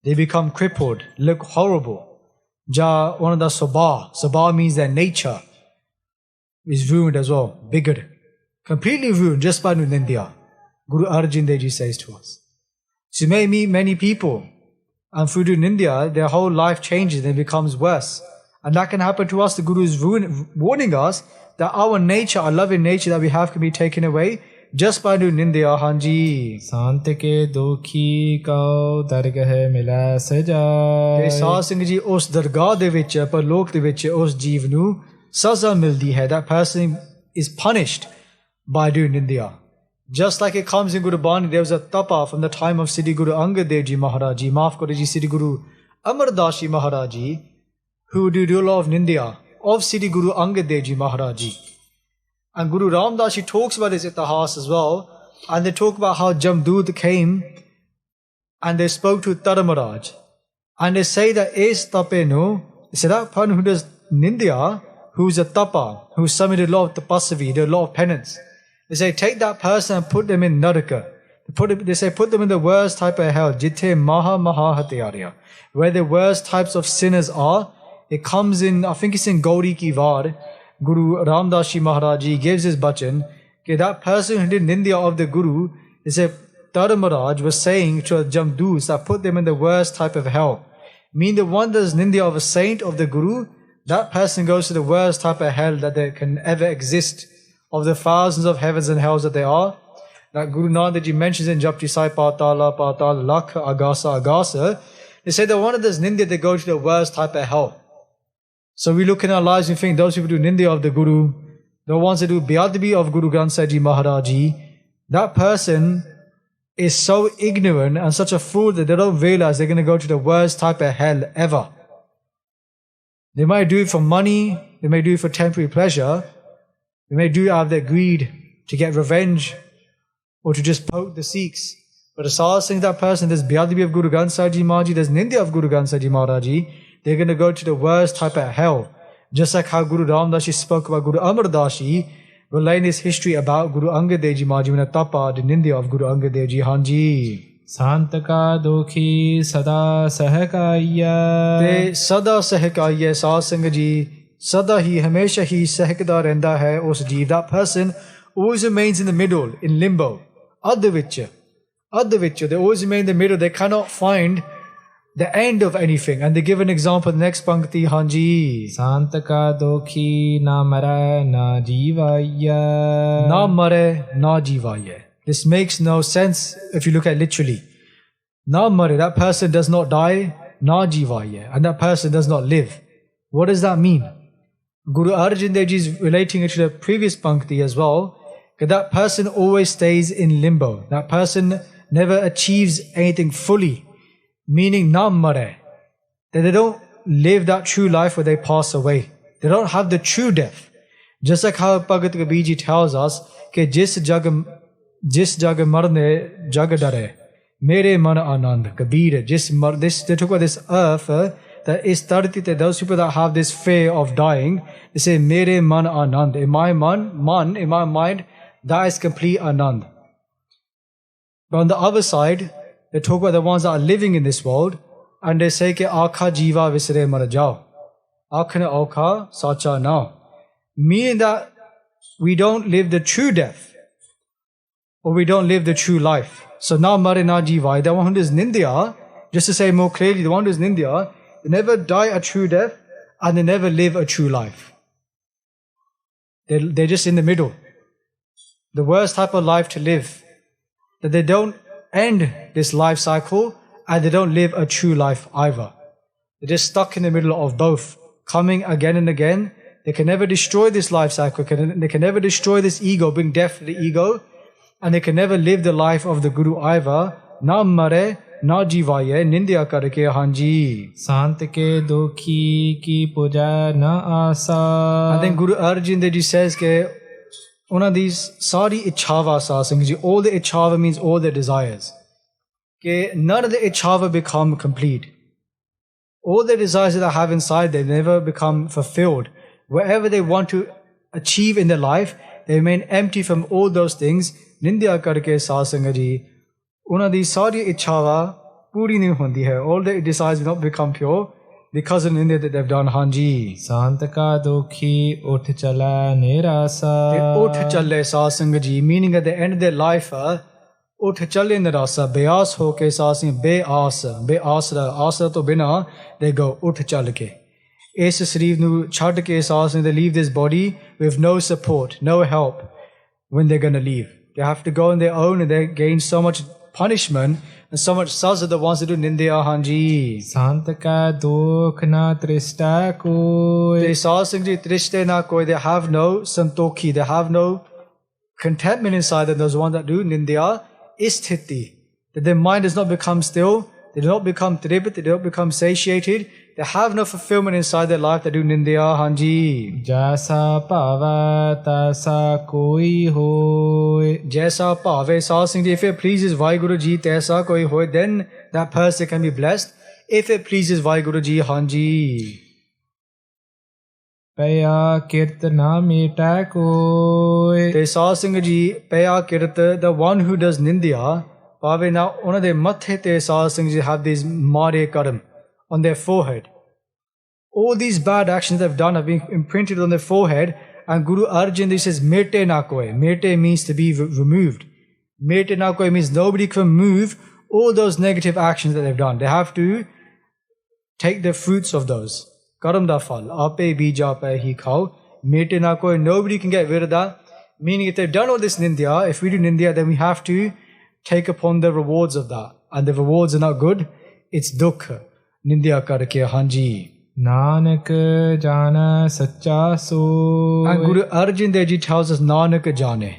they become crippled, look horrible. Ja ਉਹਨਾਂ ਦਾ ਸੁਭਾਅ means their nature is ruined as well, Bigar, completely ruined just by Nindya. Guru Arjan Dev Ji says to us. So you may meet many people and through Nindya their whole life changes and becomes worse, and that can happen to us. The Guru is warning us that our nature, our loving nature that we have can be taken away just by doing Nindya, Hanji. Sant ke dokhi kau dargah mila saja. Sahib Singh ji, us dargah de vich, parlok de vich, us jeev nu saza mildi hai. That person is punished by doing Nindya. Just like it comes in Guru Bani, there was a tapa from the time of Siddhi Guru Angad Dev Ji Maharaj Ji, Maaf Karo Ji, Siddhi Guru Amar Das Ji Maharaj Ji, who do a lot of Nindya of Siddhi Guru Angad Dev Ji Maharaj Ji. And Guru Ram Das Ji talks about his itihas as well, and they talk about how Jamdud came and they spoke to Taramaraj, and they say that is tapenu, they say that person who does Nindya, who's a tapa, who summoned a lot of tapasvi, did a lot of penance. They say take that person and put them in Naraka. They say put them in the worst type of hell, Jithe Maha Hatyarya, where the worst types of sinners are. It comes in, I think it's in Gauri Ki Var, Guru Ramdas Ji Maharaj Ji gives his bachan, that person who did Nindya of the Guru, they say Taramaraj was saying to Jamdus that put them in the worst type of hell. Mean the one that does Nindya of a saint of the Guru, that person goes to the worst type of hell that there can ever exist, of the thousands of heavens and hells that there are. That Guru Nanak Ji mentions in Japji Sai Patala, Lakh, Agasa. They say that one that does Nindya, they go to the worst type of hell. So we look in our lives and think those people do Nindya of the Guru, the ones that do Biyadbi of Guru Granth Sahib Ji Maharaj Ji, that person is so ignorant and such a fool that they don't realize they're going to go to the worst type of hell ever. They might do it for money, they may do it for temporary pleasure, they may do it out of their greed to get revenge or to just poke the Sikhs. But as far as saying that person, there's Biyadbi of Guru Granth Sahib Ji Maharaj Ji, there's Nindya of Guru Granth Sahib Ji Maharaj Ji, they're going to go to the worst type of hell. Just like how Guru Ramdas Ji spoke about Guru Amar Das Ji, relaying his history about Guru Angad Dev Ji Maharaj Ji when a tapa, the Nindya of Guru Angad Dev Ji, Hanji. Sant ka dokhi sada sahakaiya. Te sada sahakaiya, Sahib Singh Ji, sada hi, hamesha hi sahakda renda hai us jeev. That person always remains in the middle, in limbo. Adhavicha, they always remain in the middle. They cannot find the end of anything. And they give an example, the next pankti, Hanji. Sant ka dokhi na mara na jivaya. Na mare na jivaya. This makes no sense if you look at it literally. Na mare, that person does not die, na jivaya, and that person does not live. What does that mean? Guru Arjan Dev Ji is relating it to the previous pankti as well. That person always stays in limbo. That person never achieves anything fully. Meaning na mare, that they don't live that true life where they pass away. They don't have the true death. Just like how Bhagat Kabir Ji tells us, that jis jag marne jag dare, mere man anand. Kabir, they talk about this earth, that is tarti, that those people that have this fear of dying, they say mere man anand. In my in my mind, that is complete anand. But on the other side, they talk about the ones that are living in this world, and they say ke aakha jiva visre mar jao. Aakhne aukha sacha na. Meaning that we don't live the true death, or we don't live the true life. So na mare na jiva, the one who does Nindya, just to say more clearly, the one who does Nindya, they never die a true death, and they never live a true life. They're just in the middle. The worst type of life to live. That they don't end this life cycle, and they don't live a true life either. They're just stuck in the middle of both, coming again and again. They can never destroy this life cycle, they can never destroy this ego, bring death to the ego, and they can never live the life of the Guru either. Na mare, na jivaye nindya karke hanji. Sant ke dukhi ki puja na asa. And then Guru Arjan Dev Ji says ke una these sari ichhava sasang ji, all the ichhava means all the desires. Ke none of the ichhava become complete. All the desires that I have inside, they never become fulfilled. Whatever they want to achieve in their life, they remain empty from all those things. Nindya karke sasang ji, una these sari ichhava puri nahi hondi hai. All the desires will not become pure because of nindya that they've done. Hanji. Sant ka dukhi uth chala nirasa. They uth chale sasang ji, meaning at the end of their life, उठ चले निराशा बेआस होके सासी बेआस आसरा तो बिना they go उठ चल के इस शरीर ਨੂੰ ਛੱਡ ਕੇ ਸਾसी they leave this body with no support, no help when they're going to leave. They have to go on their own and they gain so much punishment and so much saz of the ones that do nindya. Hanji. Sant ka dukh na trishta koi. They sasing ji trishte na koi, they have no santokhi, they have no contentment inside them, those ones that do nindya. Isthiti, that their mind does not become still, they do not become tribut, they do not become satiated, they have no fulfillment inside their life, they do nindya. Hanji. Jaisa bhava tasa koi hoy. Jaisa bhave sasing ji, if it pleases WhyGuru ji, taisa koi hoy, then that person can be blessed. If it pleases WhyGuru ji. Hanji. Paya kirtana meta koi. They sasing ji, paya kirta, the one who does nindya, pave now one de mathe te sasing ji have these mare karam on their forehead. All these bad actions they've done have been imprinted on their forehead, and Guru Arjan says mete na koi. Mete means to be removed. Mete na koi means nobody can move all those negative actions that they've done. They have to take the fruits of those. Karam da phal, ape bija pe hi khao, mete na koi, nobody can get rid of that. Meaning if they've done all this nindya, if we do nindya, then we have to take upon the rewards of that. And the rewards are not good, it's dukh. Nindya karke. Hanji. Nanak jana sacha so. And Guru Arjan Dev Ji tells us Nanak jane.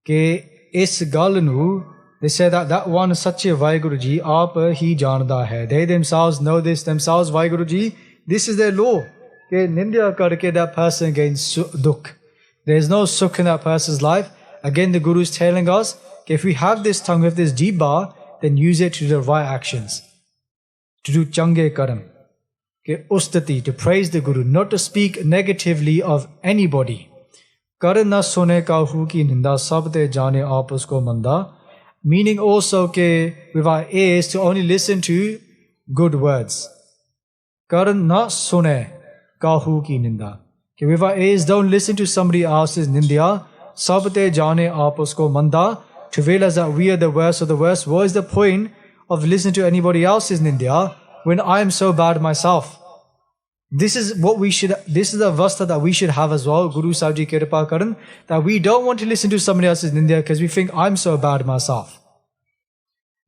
Ke is gal nu, they say that one sache WhyGuru ji, aap hi janda hai. They themselves know this themselves, WhyGuru ji. This is their law. Ke nindya karke that person gains dukh. There is no sukh in that person's life. Again, the Guru is telling us, that if we have this tongue, with this jibha, then use it to do the right actions. To do change karam. Ke ustati, to praise the Guru, not to speak negatively of anybody. Karan na sune kahu ki ninda sabde jane aap usko manda. Meaning also ke with our ears to only listen to good words. Karan na sune kahu ki ninda. Ke with our ears don't listen to somebody else's nindya. Sabte jane aap usko manda. To realize that we are the worst of the worst. What is the point of listening to anybody else's nindya when I am so bad myself? This is what we should, this is the avastha that we should have as well. Guru Sahib Ji Kirpa Karan, that we don't want to listen to somebody else's nindya because we think I'm so bad myself.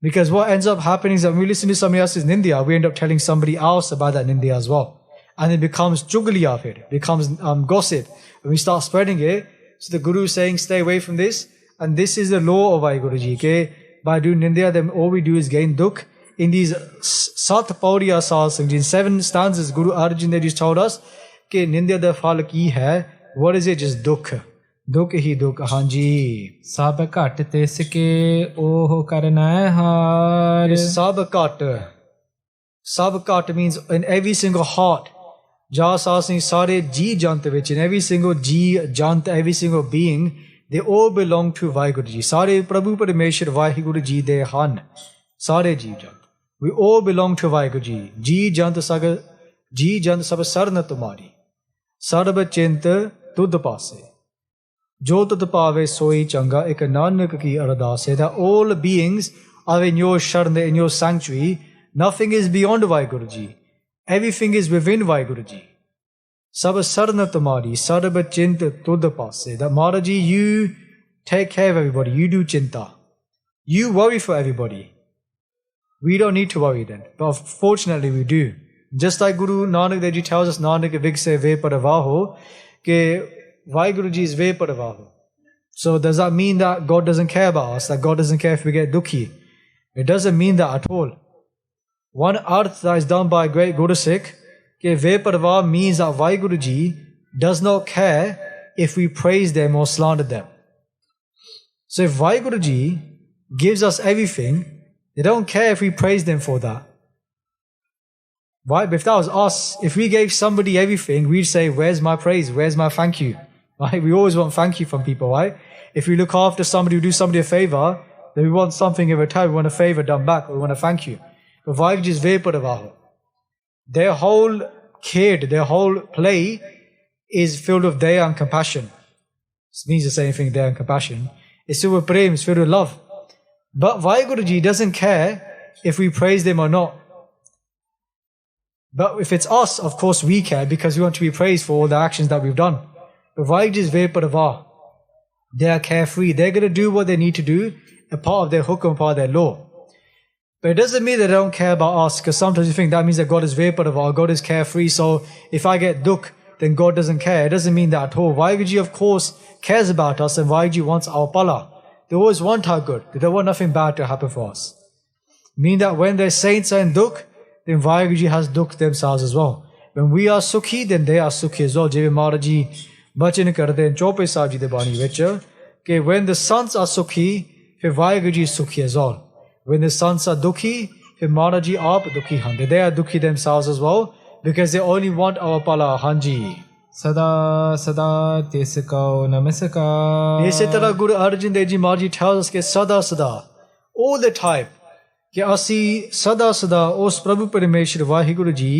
Because what ends up happening is that when we listen to somebody else's nindya, we end up telling somebody else about that nindya as well. And it becomes jugali of it, becomes gossip. When we start spreading it, so the Guru is saying, stay away from this. And this is the law of WhyGuru ji. Ke by doing nindya, then all we do is gain dukh. In these Sat Pauriya Sasang, in 7 stanzas, Guru Arjan Dev Ji told us, ke nindya da phal ki hai. What is it? Just dukh. Dukh hi dukh. Hanji. Sab ghat tiske oh karna har. Sab ghat. Sab ghat means in every single heart. Ja sasang sare ji jant vich, in every single ji jant, every single being, they all belong to WhyGuru ji. Sare Prabhu Parameshwar WhyGuru ji de han. Sare ji jant. We all belong to WhyGuru ji. Ji jant sab sarna tumari. Sarab chint tud paase. Jo tud pave soi changa ek nanak ki ardase. That all beings are in your sharna, in your sanctuary. Nothing is beyond WhyGuru ji. Everything is within WhyGuru ji. Sab sarna tumari, sarab chint tud paase. That Maharaji, you take care of everybody. You do chinta. You worry for everybody. We don't need to worry then. But fortunately we do. Just like Guru Nanak Dev Ji tells us, Nanak vikse ve paravaho, ke WhyGuru ji is ve paravaho. So does that mean that God doesn't care about us? That God doesn't care if we get dukhi? It doesn't mean that at all. One arth that is done by great Guru Sikh, ke Veparva means that WhyGuru Ji does not care if we praise them or slander them. So if WhyGuru Ji gives us everything, they don't care if we praise them for that. Right? But if that was us, if we gave somebody everything, we'd say, where's my praise? Where's my thank you? Right? We always want thank you from people, right? If we look after somebody, we do somebody a favor, then we want something in return. We want a favor done back, or we want to thank you. But WhyGuru Ji is Veparavaho. Their whole kid, their whole play is filled with daya and compassion. It means the same thing, daya and compassion. It's filled with prem, it's filled with love. But WhyGuru Ji doesn't care if we praise them or not. But if it's us, of course we care because we want to be praised for all the actions that we've done. But WhyGuru Ji is Veparava. They are carefree. They're going to do what they need to do, a part of their hukum, part of their law. But it doesn't mean they don't care about us, because sometimes you think that means that God is Veparava, God is carefree, so if I get dukh, then God doesn't care. It doesn't mean that at all. WhyGuru Ji, of course, cares about us, and WhyGuru Ji wants our pala. They always want our good. They don't want nothing bad to happen for us. Mean that when their saints are in dukh, then WhyGuru Ji has dukh themselves as well. When we are sukhi, then they are sukhi as well. Jive Maharaj Ji bachan karde hain Chope Sahib Ji de bani vich ke when the sons are sukhi, then WhyGuru Ji is sukhi as well. When the sons are dukhi, then Maharaj Ji aap dukhi hande. They are dukhi themselves as well, because they only want our pala. Hanji. Sada sada tiskau namaskar. Ise tarah Guru Arjan Dev Ji Maharaj Ji tells us ke sada sada, all the time, कि असी सदा सदा उस प्रभु परमेश्वर वाहिगुरु जी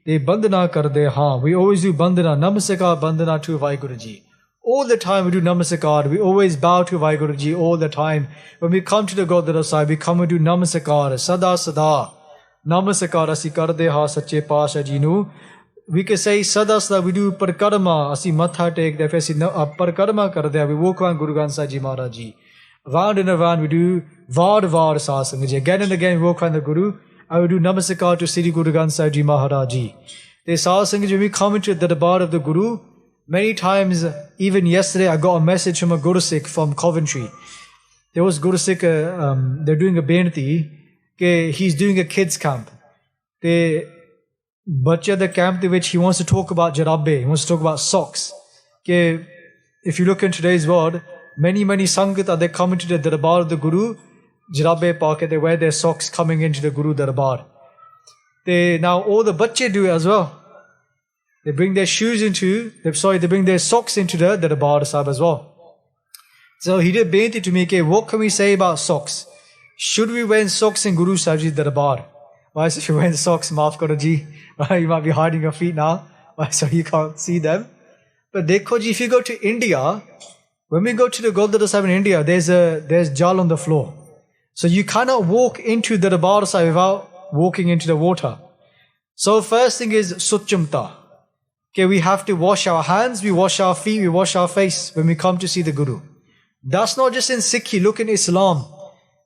दे बंदना करदे हाँ. We always do bandana, namaskar bandana to WhyGuru Ji. All the time we do namaskar. We always bow to WhyGuru Ji all the time. When we come to the Gurdwara Sahib, we come and do namaskar. Sada sada namaskar asi karde ha sache Pasha Ji nu. We can say sada sada we do parkarma. Asi matha take the face parkarma karde. We walk around Guru Granth Sahib Ji Maharaj Ji. Round and around we do Vard Satsang Ji. Again and again we walk around the Guru. I will do namaskar to Sri Guru Granth Sahib Ji Maharaj Ji. The Satsang Ji, when we come into the Darbar of the Guru, many times, even yesterday I got a message from a Guru Sikh from Coventry. There was Guru Sikh, they're doing a Beinti, he's doing a kids camp. The Bacha the camp which he wants to talk about Jarabbe, he wants to talk about socks. If you look in today's world, many Sangata, they come into the Darbar of the Guru, Jarabbe Park, they wear their socks coming into the Guru Darbar. Now all the Bache do it as well. They bring their they bring their socks into the Darbar Sahib as well. So he did Beinti to me, what can we say about socks? Should we wear socks in Guru Sahib Ji's Darbar? Why, so if you wear socks, maaf karo ji, you might be hiding your feet now, so you can't see them. But dekho ji, if you go to India, when we go to the Gurdwara Sahib in India, there's jal on the floor. So you cannot walk into the Darbar Sahib without walking into the water. So first thing is suchamta. We have to wash our hands, we wash our feet, we wash our face when we come to see the Guru. That's not just in Sikhi, look in Islam.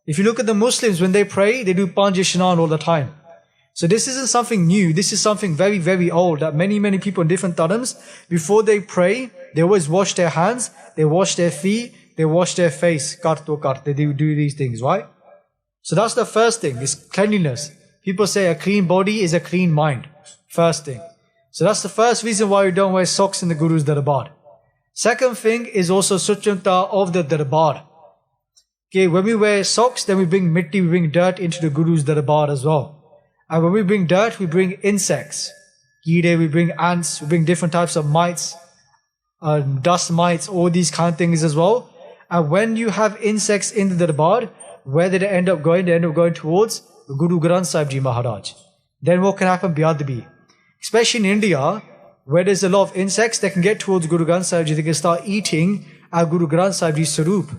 If you look at the Muslims, when they pray, they do Panj Ishnan all the time. So this isn't something new, this is something very, very old, that many people in different dharms, before they pray, they always wash their hands, they wash their feet, they wash their face, they do these things, right? So that's the first thing, is cleanliness. People say a clean body is a clean mind. First thing. So that's the first reason why we don't wear socks in the Guru's Darbar. Second thing is also suchamta of the Darbar. When we wear socks, then we bring mitti, we bring dirt into the Guru's Darbar as well. And when we bring dirt, we bring insects. Kide, we bring ants, we bring different types of mites, dust mites, all these kind of things as well. And when you have insects in the Darbar, where did they end up going? They end up going towards Guru Granth Sahib Ji Maharaj. Then what can happen? Biyadbi. Especially in India, where there's a lot of insects, they can get towards Guru Granth Sahib Ji, they can start eating at Guru Granth Sahib Ji's Saroop.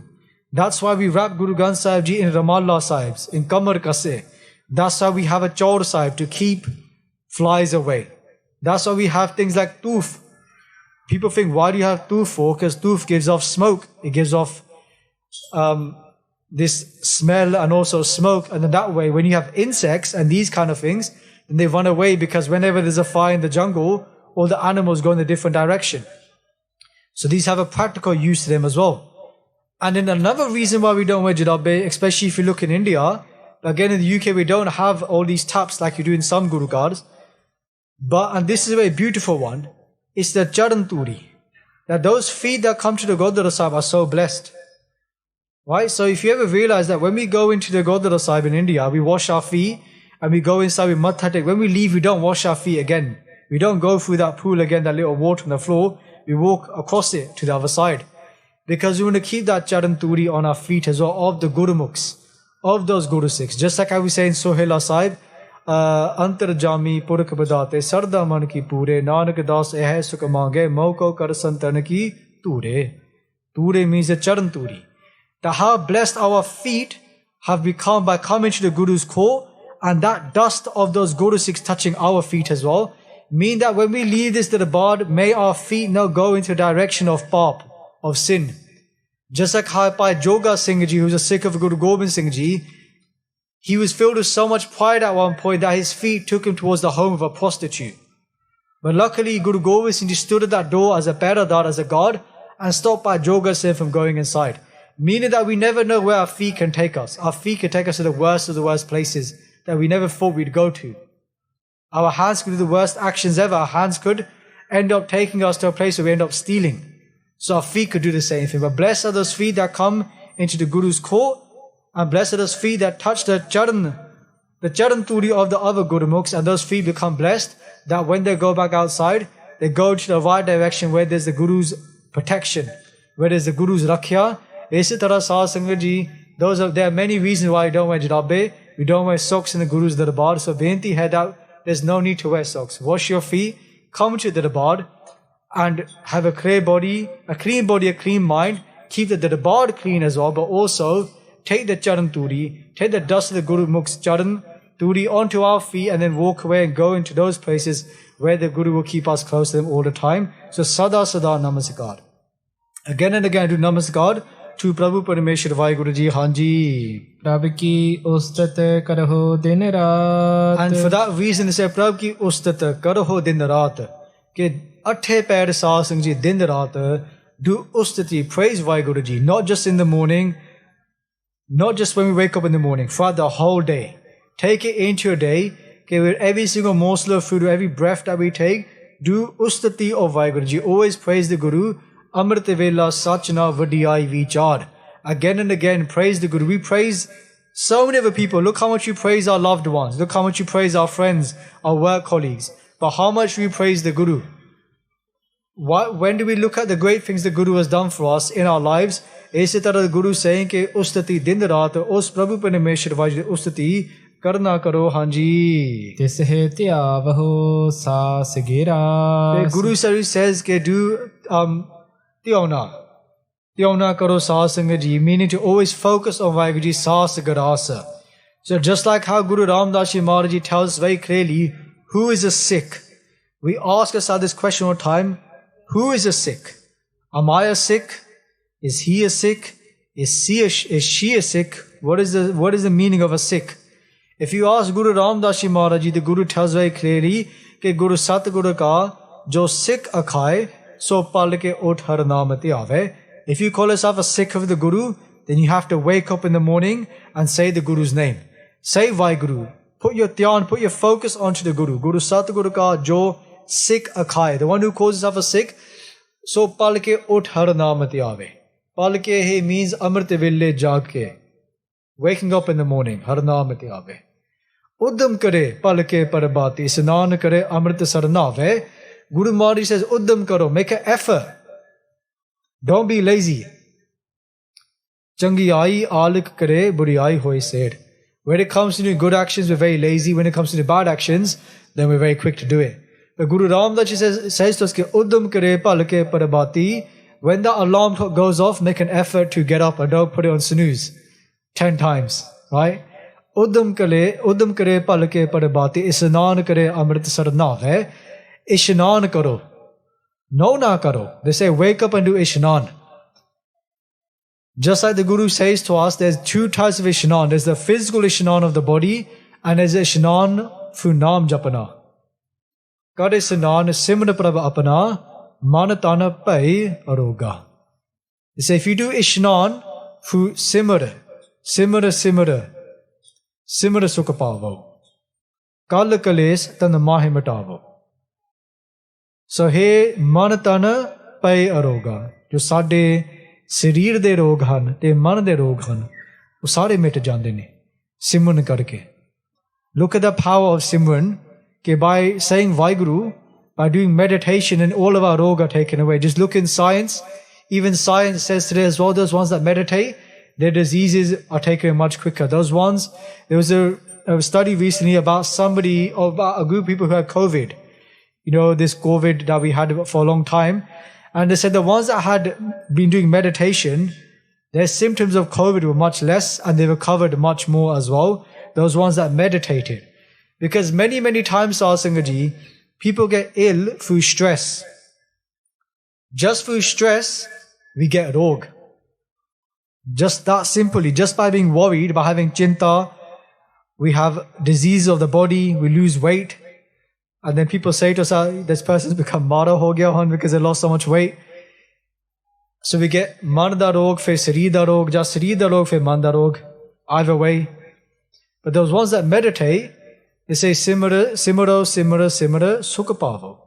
That's why we wrap Guru Granth Sahib Ji in Ramallah Sahibs, in Kamar Kase. That's why we have a Chaur Sahib to keep flies away. That's why we have things like toof. People think, why do you have toof for? Because toof gives off smoke. It gives off this smell and also smoke. And then that way, when you have insects and these kind of things, then they run away, because whenever there's a fire in the jungle, all the animals go in a different direction. So these have a practical use to them as well. And then another reason why we don't wear jirabe, especially if you look in India, Again, in the UK, we don't have all these taps like you do in some Gurugars. And this is a very beautiful one. It's the Charan Turi. That those feet that come to the Gurdwara Sahib are so blessed. Right? So if you ever realize that when we go into the Gurdwara Sahib in India, we wash our feet and we go inside with matha tek. When we leave, we don't wash our feet again. We don't go through that pool again, that little water on the floor. We walk across it to the other side. Because we want to keep that Charan Turi on our feet as well, of the Gurumukhs, of those Guru Sikhs. Just like I was saying, Sohela Sahib, Antar Jami Purak Badate, Sarda Man ki Pure, Nanak Das Ehe Sukh Mange, Mauko Kar Santan ki Ture. Ture means the Charan Turi. That how blessed our feet have become by coming to the Guru's court, and that dust of those Guru Sikhs touching our feet as well, mean that when we leave this Darbad, may our feet not go into the direction of pap, of sin. Just like how by Joga Singh Ji, who's a Sikh of Guru Gobind Singh Ji, he was filled with so much pride at one point that his feet took him towards the home of a prostitute. But luckily, Guru Gobind Singh Ji stood at that door as a paradar, as a god, and stopped by Joga Singh from going inside. Meaning that we never know where our feet can take us. Our feet can take us to the worst of the worst places that we never thought we'd go to. Our hands could do the worst actions ever. Our hands could end up taking us to a place where we end up stealing. So our feet could do the same thing. But blessed are those feet that come into the Guru's court, and blessed are those feet that touch the Charan Turi of the other Gurumukhs, and those feet become blessed that when they go back outside, they go to the right direction where there's the Guru's protection, where there's the Guru's Rakhya. Isi tarah Sahib Sangat Ji, there are many reasons why we don't wear jarabe, we don't wear socks in the Guru's Darbar. So benti head out, there's no need to wear socks. Wash your feet, come to the Darbar, and have a clean body, a clean mind. Keep the Darbar clean as well, but also take the Charan Turi, take the dust of the Guru Mukh's Charan Turi onto our feet, and then walk away and go into those places where the Guru will keep us close to them all the time. So Sada Namaskar. Again and again do Namaskar to Prabhu Parameshwar WhyGuru Ji. Hanji. Prabhu ki ustat karaho din raat. And for that reason, they say Prabhu ki ustat karaho din raat. Ke Athe Pair Sahib Singh Ji din raat do ustati, praise WhyGuru Ji, not just in the morning, not just when we wake up in the morning, throughout the whole day. Take it into your day. Okay, with every single morsel of food, every breath that we take, do ustati of WhyGuru Ji. Always praise the Guru. Amrit Vela Sachna Vadiyai Vichar. Again and again, praise the Guru. We praise so many other people. Look how much we praise our loved ones. Look how much we praise our friends, our work colleagues. But how much we praise the Guru. When do we look at the great things the Guru has done for us in our lives? Aise tarah the Guru saying ke ustati din raat, us Prabhu Parameshwar WhyGuru ustati karna karo hanji. Tis he tyavaho sa sigera. The Guru says ke do Tyona karo Sahib Singh Ji, meaning to always focus on WhyGuru Ji Sahas Garasa. So just like how Guru Ramdas Ji Maharaj Ji tells us very clearly, who is a Sikh? We ask ourselves this question all the time, who is a Sikh? Am I a Sikh? Is he a Sikh? Is she a Sikh? What is the meaning of a Sikh? If you ask Guru Ramdas Ji Maharaj Ji, the Guru tells very clearly, ke Guru Satguru ka jo Sikh akhaye, so palke ut har namati ave. If you call yourself a Sikh of the Guru, then you have to wake up in the morning and say the Guru's name. Say WhyGuru. Put your dhyan, put your focus onto the Guru. Guru Satguru ka jo Sikh akhaye. The one who calls himself a Sikh, so palke ut har namati ave. Palke he means amrit ville jaake. Waking up in the morning. Har namati ave. Uddam kare palke parabati. Sanan kare amrit sarnave. Guru Maharaj says, Uddam karo, make an effort. Don't be lazy. Changiai alik kare, buriyai hoi said. When it comes to doing good actions, we're very lazy. When it comes to the bad actions, then we're very quick to do it. But Guru Ramdas Ji says to us, Uddam kare palke parabati. When the alarm clock goes off, make an effort to get up and don't put it on snooze 10 times. Right? Uddam kare palke parabati. Isnan kare amrit sarnave. Ishnan karo. No na karo. They say wake up and do Ishnan. Just like the Guru says to us, there's 2 types of Ishnan. There's the physical Ishnan of the body, and there's Ishnan through Naam Japana. Kare Ishnan simra prabha apana manatana pai aroga. They say if you do Ishnan through simra, Simra Sukh Pavo. Kal Kales Tan Mahe Matavo. So he man tan pay aroga. Jo sade Sarir de rog han, te man de rog han, wo sare mit jande ne. Simran karke. Look at the power of Simran. Ke by saying WhyGuru, by doing meditation, and all of our rog are taken away. Just look in science. Even science says today as well, those ones that meditate, their diseases are taken away much quicker. Those ones, there was a study recently about about a group of people who had COVID. You know, this COVID that we had for a long time. And they said the ones that had been doing meditation, their symptoms of COVID were much less and they recovered much more as well. Those ones that meditated. Because many, many times, Sasangaji, people get ill through stress. Just through stress, we get rog. Just that simply, just by being worried, by having chinta, we have disease of the body, we lose weight. And then people say to us, this person's become mara ho gaya han because they lost so much weight. So we get man da rog, fir sarir da rog, just sarir da rog, fir man da rog. Either way. But those ones that meditate, they say simara, simara, simara, simara, sukh pavo.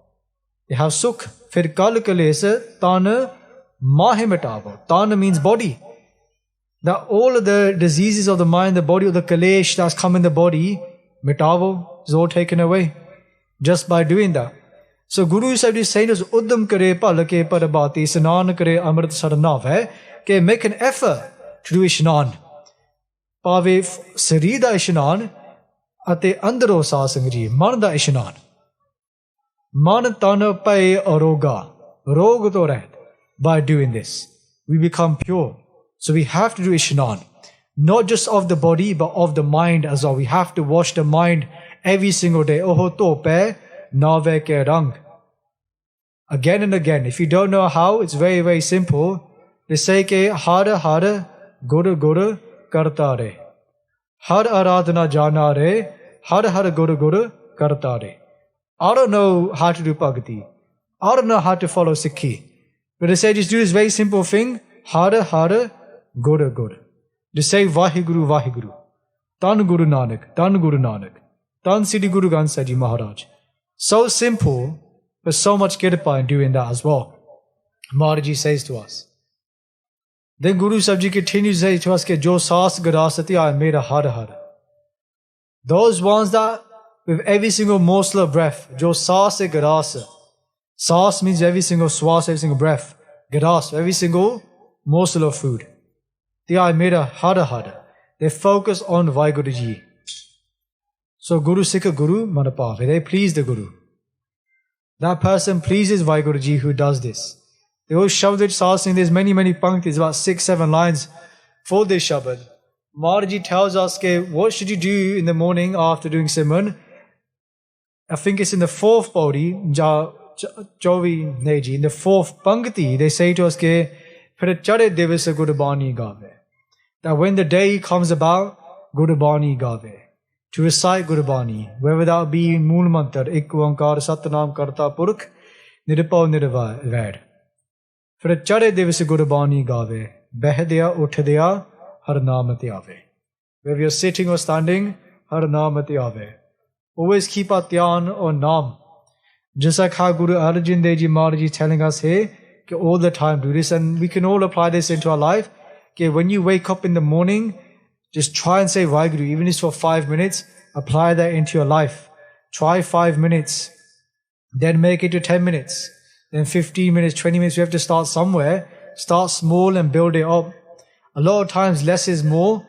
They have sukh. Fir kal kalesa, tana mahe mitavo. Tana means body. That all of the diseases of the mind, the body, of the kalesh that's come in the body, mitavo, is all taken away. Just by doing that. So Guru Sahib is saying us, Uddam kare palake parabati, sanan kare amrit saranav hai, ke make an effort to do ishnan. Pave sarida ishnan, ate andaro sasangji, man da ishnan. Man tana pae aroga, rog to rahat. By doing this, we become pure. So we have to do ishnan. Not just of the body, but of the mind as well. We have to wash the mind every single day. Oho tope nave ke rang. Again and again. If you don't know how, it's very, very simple. They say ke har har guru guru karta re. Har aradhana jana re. Har har guru guru karta re. I don't know how to do bhakti. I don't know how to follow Sikhi. But they say just do this very simple thing. Har har guru guru. Just say WhyGuru, WhyGuru. Tan Guru Nanak, Tan Guru Nanak. Tan Siddhi Guru Granth Sahib Ji Maharaj. So simple, but so much kirpa in doing that as well. Maharaji says to us. Then Guru Sahib Ji continues to say to us, Jo saas garasati ay mera har har. Those ones that, with every single morsel of breath, Jo saas e garasa. Saas means every single swas, every single breath. Garas, every single morsel of food. They are mera har har. They focus on WhyGuru Ji. So Guru Sikh Guru Manapave, they please the Guru. That person pleases WhyGuru Ji who does this. They always Shabad Sasing, there's many panktis, about 6-7 lines for this Shabad. Maharaji tells us, what should you do in the morning after doing Simran? I think it's in the 4th Pauri, Jovi Neji, in the 4th Pankti, they say to us, Parchar Devasa Gurbani Gave. That when the day comes about, Gurbani Gave. To recite Gurbani, whether that be Mool Mantar, Ik Oankar Satnam Karta Purkh, Nirpal Nirvair. Parchar Devasa Gurbani Gave. Behdeya Uthdeya Har Namati Ave. Whether you're sitting or standing, Har Namati Ave. Always keep our dhyan on Naam. Just like how Guru Arjan Dev Ji Maharaj is telling us here, all the time do this, and we can all apply this into our life. When you wake up in the morning, just try and say WhyGuru, even if it's for 5 minutes, apply that into your life. Try 5 minutes, then make it to 10 minutes, then 15 minutes, 20 minutes. You have to start somewhere. Start small and build it up. A lot of times less is more.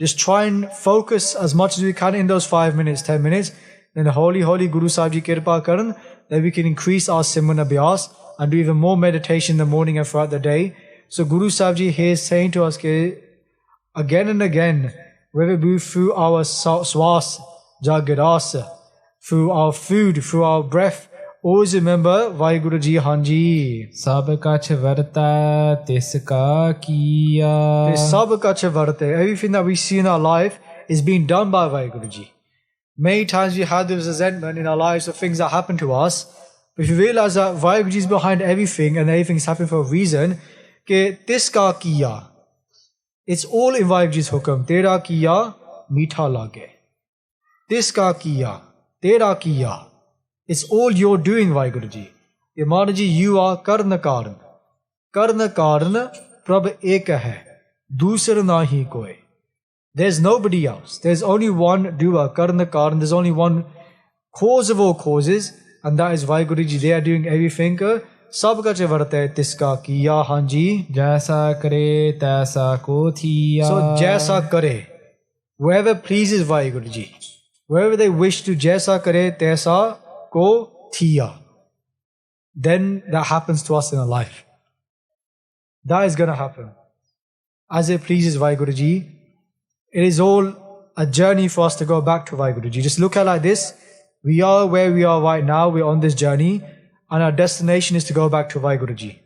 Just try and focus as much as we can in those 5 minutes, 10 minutes. Then the Holy Guru Sahib Ji Kirpa Karan, that we can increase our Simran Abhyas and do even more meditation in the morning and throughout the day. So Guru Sahib Ji here is saying to us again and again, whether it be through our swas, jagarasa, through our food, through our breath, always remember WhyGuru Ji Hanji. Sab kach varta tiska kiya. Sab kach varta. Everything that we see in our life is being done by WhyGuru Ji. Many times we have this resentment in our lives of things that happen to us. But if you realize that WhyGuru Ji is behind everything and everything's happening for a reason, ke tiska kiya. It's all in WhyGuru Ji's hukam. Tera kiya, meetha lage. Tiska kiya, tera kiya. It's all you're doing, WhyGuru ji. Maharaj ji, you are karna karan. Karna karan prabh ek hai. Dusra nahi koi. There's nobody else. There's only one doer, karna karan. There's only one cause of all causes, and that is WhyGuru ji. They are doing everything. Sab ka chavarta tiska kiya, hanji. Jaisa kare taisa ko thiya. So jaisa kare. Whoever pleases WhyGuru ji. Wherever they wish to jaisa kare taisa ko thiya. Then that happens to us in our life. That is going to happen. As it pleases WhyGuru ji. It is all a journey for us to go back to WhyGuru ji. Just look at it like this. We are where we are right now. We're on this journey. And our destination is to go back to WhyGuru ji.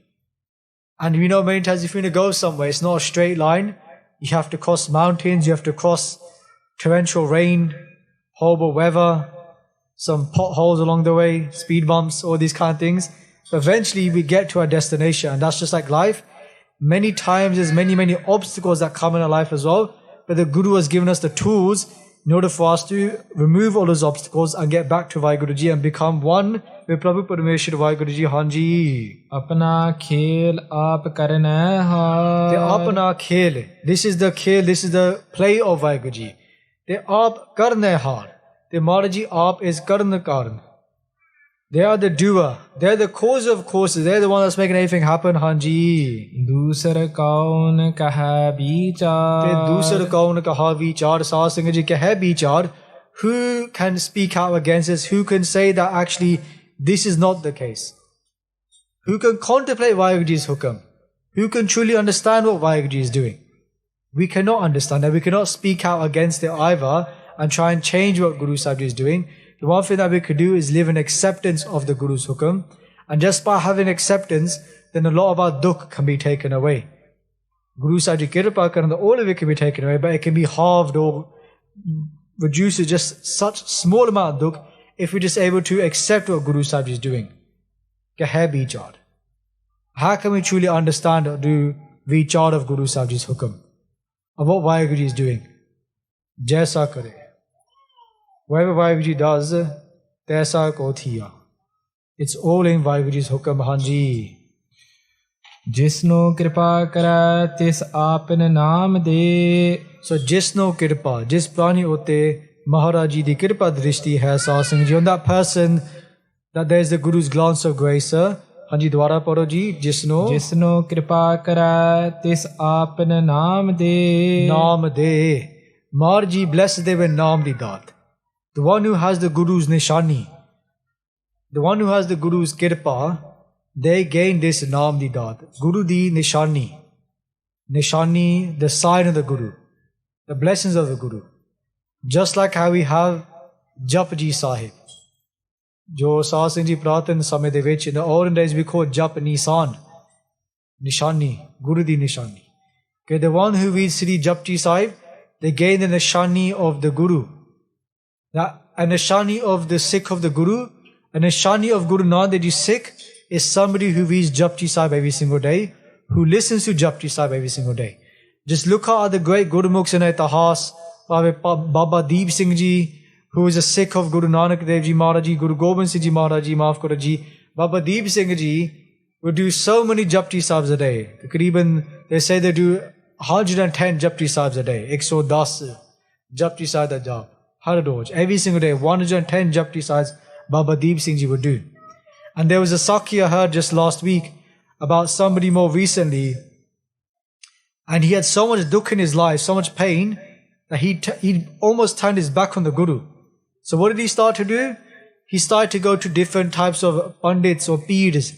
And we know many times if you're going to go somewhere, it's not a straight line. You have to cross mountains. You have to cross torrential rain, horrible weather, some potholes along the way, speed bumps, all these kind of things. But eventually we get to our destination. And that's just like life. Many times there's many obstacles that come in our life as well. But the Guru has given us the tools in order for us to remove all those obstacles and get back to WhyGuru ji and become one with Prabhu Parameshwar WhyGuru ji. Hanji. Apna khel aap karna hai. The apna khel. This is the khel, this is the play of WhyGuru ji. The aap karna hai. The Maharaj ji aap is karna karan. They are the doer. They are the cause of causes. They are the one that's making everything happen. Hanji. Dusar kaun kaha vichar. Dusar kaun kaha vichar. Sahib Singh ji kaha vichar. Who can speak out against this? Who can say that actually this is not the case? Who can contemplate WhyGuru ji's hukam? Who can truly understand what WhyGuru ji is doing? We cannot understand that. We cannot speak out against it either and try and change what Guru Sahib ji is doing. The one thing that we could do is live in acceptance of the Guru's hukam. And just by having acceptance, then a lot of our dukh can be taken away. Guru Sahib ji kirpa karan, all of it can be taken away, but it can be halved or reduced to just such small amount of dukh if we're just able to accept what Guru Sahib ji is doing. Kahe vichar. How can we truly understand or do vichar of Guru Sahib ji's hukam? Of what WhyGuru ji is doing? Jaisa kare. Whatever WhyGuru ji does, taisa ko thiya. It's all in WhyGuru ji's hukam. Hanji. Jisno kripa kara tis aapne naam de. So jisno kripa, jis prani ote Maharaj ji di kripa drishti hai Sahib Singh ji. On that person, that there is the Guru's glance of grace. Hanji dwara paro ji. Jisno kripa kara tis aapne naam de. Naam de. Maharaj ji bless they with naam di daat. The one who has the Guru's nishani, the one who has the Guru's kirpa, they gain this naam di daat. Guru di nishani. Nishani, the sign of the Guru. The blessings of the Guru. Just like how we have Japji Sahib. Jo Sahib Singh ji Pratan Samay de vich, in the olden days we call Jap Nisan. Nishani, Guru di nishani. Okay, the one who reads Sri Japji Sahib, they gain the nishani of the Guru. A nishani of the Sikh of the Guru, a nishani of Guru Nanak that is Sikh, is somebody who reads Japji Sahib every single day, who listens to Japji Sahib every single day. Just look at the great Gurmukhs in Itihas, Baba Deep Singh ji, who is a Sikh of Guru Nanak Dev ji Maharaj ji, Guru Gobind Singh ji Maharaj ji, Maaf Karo ji. Baba Deep Singh ji would do so many Japji Sahibs a day. They say they do 110 Japji Sahibs a day. 110 Japji Sahib da jap. Har roj. Every single day, 110 Japji Sahibs Baba Deep Singh ji would do. And there was a Sakhi I heard just last week about somebody more recently. And he had so much dukh in his life, so much pain, that he almost turned his back on the Guru. So what did he start to do? He started to go to different types of pandits or peers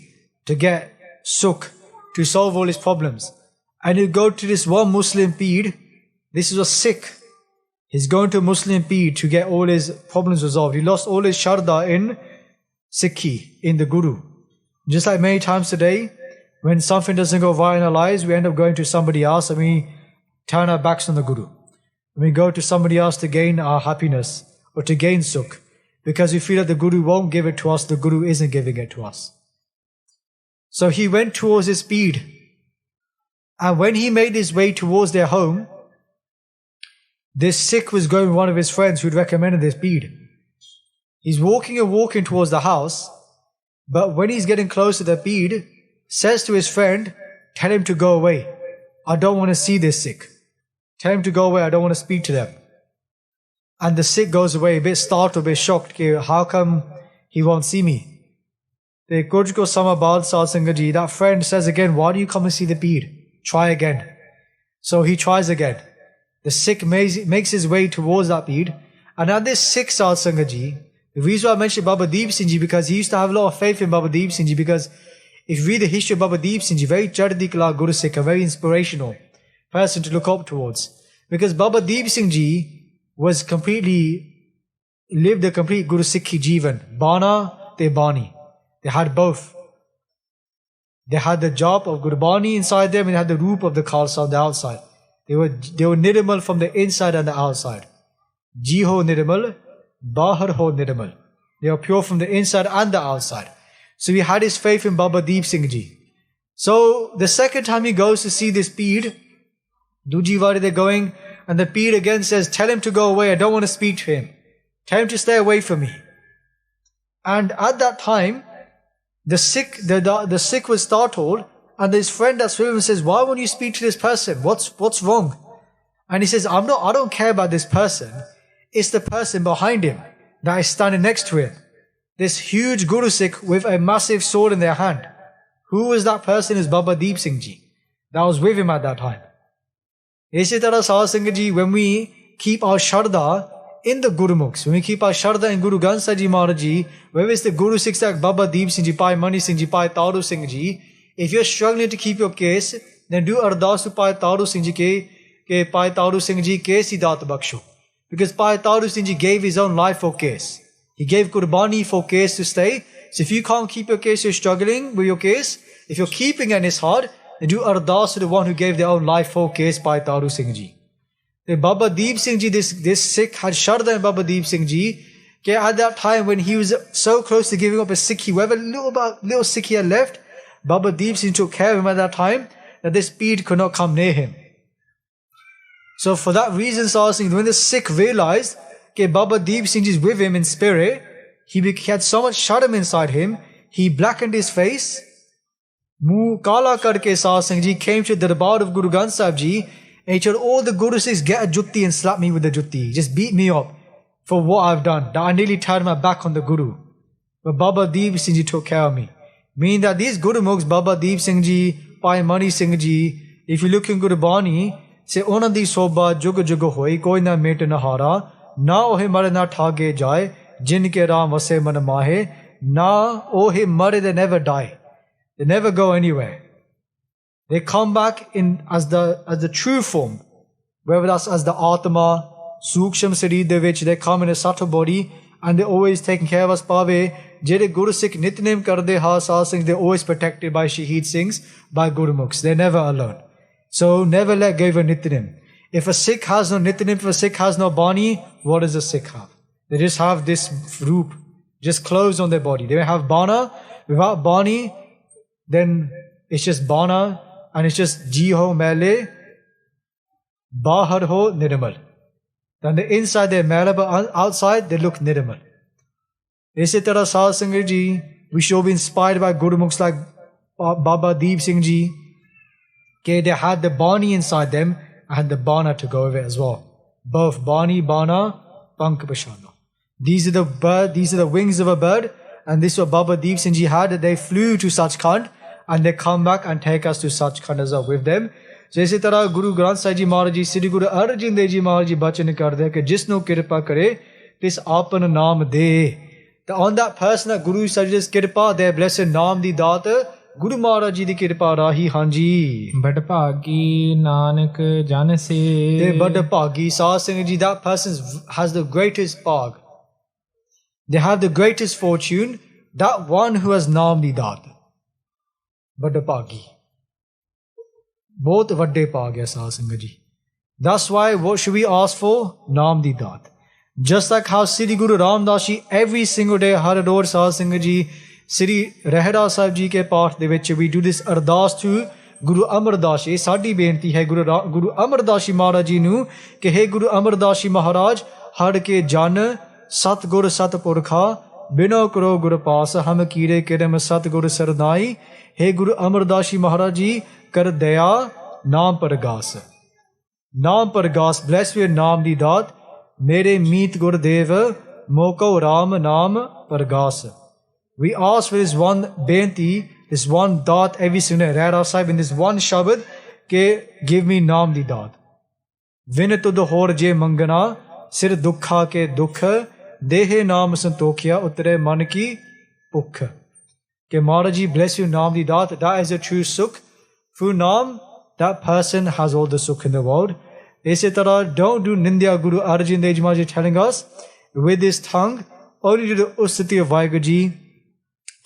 to get sukh, to solve all his problems. And he'd go to this one Muslim peer. This is a Sikh. He's going to a Muslim peer to get all his problems resolved. He lost all his Sharda in Sikhi, in the Guru. Just like many times today, when something doesn't go right in our lives, we end up going to somebody else and we turn our backs on the Guru. And we go to somebody else to gain our happiness or to gain sukh. Because we feel that the Guru won't give it to us, the Guru isn't giving it to us. So he went towards his peer. And when he made his way towards their home, This Sikh was going with one of his friends who'd recommended this bead. He's walking towards the house, but when he's getting close to the bead, says to his friend, tell him to go away. I don't want to see this Sikh. Tell him to go away, I don't want to speak to them. And the Sikh goes away, a bit startled, a bit shocked. How come he won't see me? The Kuch ko samabad Sat Sangat Ji, that friend says again, why do you come and see the bead? Try again. So he tries again. The Sikh makes his way towards that bead. And at this Sikh Sat Sangat Ji, the reason why I mentioned Baba Deep Singh Ji, because he used to have a lot of faith in Baba Deep Singh Ji, because if you read the history of Baba Deep Singh Ji, very Chardi Kala Guru Sikh, a very inspirational person to look up towards. Because Baba Deep Singh Ji lived a complete Guru Sikhi Jivan. Bana te Bani. They had both. They had the job of Gurbani inside them and they had the roop of the Khalsa on the outside. They were Nirmal from the inside and the outside. Ji ho Nirmal, Bahar ho Nirmal. They were pure from the inside and the outside. So he had his faith in Baba Deep Singh Ji. So the second time he goes to see this Peer, Duji Wari they're going, and the Peer again says, tell him to go away, I don't want to speak to him. Tell him to stay away from me. And at that time, the Sikh was startled, and his friend that's with him says, why won't you speak to this person? What's wrong? And he says, I don't care about this person. It's the person behind him that is standing next to him. This huge Guru Sikh with a massive sword in their hand. Who was that person? Is Baba Deep Singh Ji. That was with him at that time. Isi tarah Sahib Singh Ji, when we keep our Shraddha in the Gurmukhs, when we keep our Shraddha in Guru Granth Sahib Ji Maharaj Ji, whether it's the Guru Sikhs like Baba Deep Singh Ji, Pai Mani Singh Ji, Pai Taru Singh Ji, if you're struggling to keep your case, then do Ardas to Pai Taru Singh Ji ke Pai Taru Singh Ji case hi daat baksho. Because Pai Taru Singh Ji gave his own life for case. He gave Qurbani for case to stay. So if you can't keep your case, you're struggling with your case. If you're keeping it and it's hard, then do Ardas to the one who gave their own life for case, Pai Taru Singh Ji. The Baba Deep Singh Ji, this Sikh had Shraddha in Baba Deep Singh Ji. At that time when he was so close to giving up his Sikhi, whatever little Sikhi had left, Baba Deep Singh took care of him at that time, that this Peer could not come near him. So for that reason, when the Sikh realized that Baba Deep Singh Ji is with him in spirit, he had so much Shadam inside him, he blackened his face. Muh kala karke Sahib Singh Ji came to the Darbar of Guru Granth Sahib Ji, and he told all the Guru Sikhs, get a jutti and slap me with the jutti. Just beat me up for what I've done. That I nearly turned my back on the Guru. But Baba Deep Singh Ji took care of me. Meaning that these Guru Mukhs, Baba Deep Singh Ji, Pai Mani Singh Ji, if you look in Gurbani, say, Ona di soba jug jug hoi, koi na met na hara, na ohe mare na thage jaye, jin ke ram vase man mahe, na ohe mare, they never die. They never go anywhere. They come back in as the true form, whether that's as the Atma, Suksham Sarid de which they come in a subtle body, and they're always taking care of us. Pave, Jede Guru Sikh Nitnem Karde Ha Sahib Singh, they're always protected by Shaheed Singhs, by Guru Mukhs. They're never alone. So never let go of a Nitnem. If a Sikh has no Nitnem, if a Sikh has no Bani, what does a Sikh have? They just have this roop, just clothes on their body. They have Bana. Without Bani, then it's just Bana, and it's just Ji ho Mele, Bahar ho Nirmal. Then the inside they're Mele, but outside they look Nirmal. Isi tarah Sahib Singh Ji, we should be inspired by Guru Mukhs like Baba Deep Singh Ji. They had the Bani inside them and the Bana to go with it as well. Both Bani, Bana, Pank Pashana. These are the wings of a bird, and this is what Baba Deep Singh Ji had, that they flew to Sachkhand and they come back and take us to Sachkhand as well with them. So isi tarah Guru Granth Sahib Ji Maharaj Ji, Sri Guru Arjan Dev Ji Maharaj Ji bachan karde ke jisno kirpa kare, tis apan naam de. On that person that Guru Sajja's kirpa, their blessed naam di daat, Guru Maharaj Ji di kirpa rahi hanji. Bad bhagi Nanak jan se. They bad bhagi Sahib Singh Ji, that person has the greatest bhag. They have the greatest fortune, that one who has naam di daat. Bad bhagi. Both vadde bhag hai Sahib Singh Ji. That's why what should we ask for? Naam di daat. Just like how Sri Guru Ramdas Ji every single day, Har Roz Sahib Singh Ji, Sri Rahra Sahib Ji ke Paath de vich we do this Ardas to Guru Amardas ji, ਸਾਡੀ ਬੇਨਤੀ ਹੈ ਗੁਰੂ ਅਮਰਦਾਸ ਜੀ ਮਹਾਰਾਜ ਜੀ ਨੂੰ ਕਿ ਹੇ ਗੁਰੂ ਅਮਰਦਾਸ ਜੀ ਮਹਾਰਾਜ, ਹੜ ਕੇ ਜਨ ਸਤਿਗੁਰ ਸਤਿਪੁਰਖਾ, ਬਿਨੋ ਕਰੋ ਗੁਰ ਪਾਸ, ਹਮ ਕੀਰੇ ਕਿਰਮ ਸਤਿਗੁਰ ਸਰਨਾਈ। ਹੇ ਗੁਰੂ ਅਮਰਦਾਸ ਜੀ ਮਹਾਰਾਜ ਜੀ, ਕਰ ਦਇਆ ਨਾਮ ਪ੍ਰਗਾਸ, ਨਾਮ ਪ੍ਰਗਾਸ, ਬਲੈਸ ਯੂਰ ਨਾਮ ਦੀ ਦਾਤ, ਮੇਰੇ ਮੀਤ ਗੁਰਦੇਵ ਮੋਕੋ ਰਾਮ ਨਾਮ ਪ੍ਰਗਾਸ। We ask for this one benti, this one daat every single Rara Sahib in this one Shabad, ke give me naam di daat. Vin tud hor je mangana, sir dukha ke dukh, dehe naam santokya utre man ki pukh. Ke Maharaj ji bless you naam di daat, that is a true sukh. Through naam, that person has all the sukh in the world. Isse tarah, don't do nindya. Guru Arjan Dev Ji Maharaj ji telling us, with this tongue, only do the ustati of WhyGuru ji.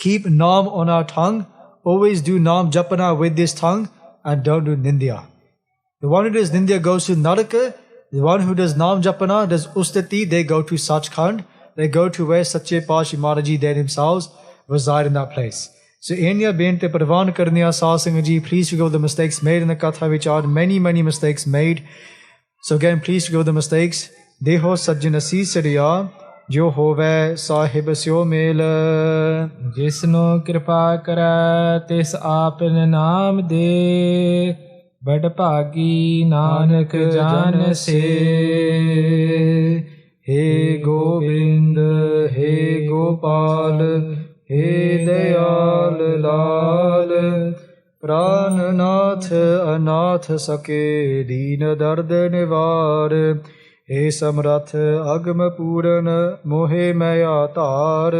Keep naam on our tongue. Always do naam japana with this tongue and don't do nindya. The one who does nindya goes to Naraka. The one who does naam japana, does ustati, they go to Sachkhand. They go to where Sache Paatshah Maharaj ji, they themselves reside in that place. So Enya bente parvan karniya Satsang ji, please forgive the mistakes made in the Katha, which are many mistakes made. So again, please forgive the mistakes. Deho sajjan assis sariya, ਜੋ ਹੋਵੇ ਸਾਹਿਬ ਸਿਓ ਮੇਲ। ਜਿਸਨੂੰ ਕਿਰਪਾ ਕਰੈ ਤਿਸ ਆਪਨ ਨਾਮ ਦੇ, ਬੜ ਭਾਗੀ ਨਾਨਕ ਜਨ ਸੇ। ਹੇ ਗੋਬਿੰਦ ਹੇ ਗੋਪਾਲ ਹੇ ਦਇਆਲ ਲਾਲ, ਪ੍ਰਾਨਨਾਥ ਅਨਾਥ ਸਕੇ ਦੀਨ ਦਰਦ ਨਿਵਾਰ। हे समरथ अगम पूरन मोहे मया धार,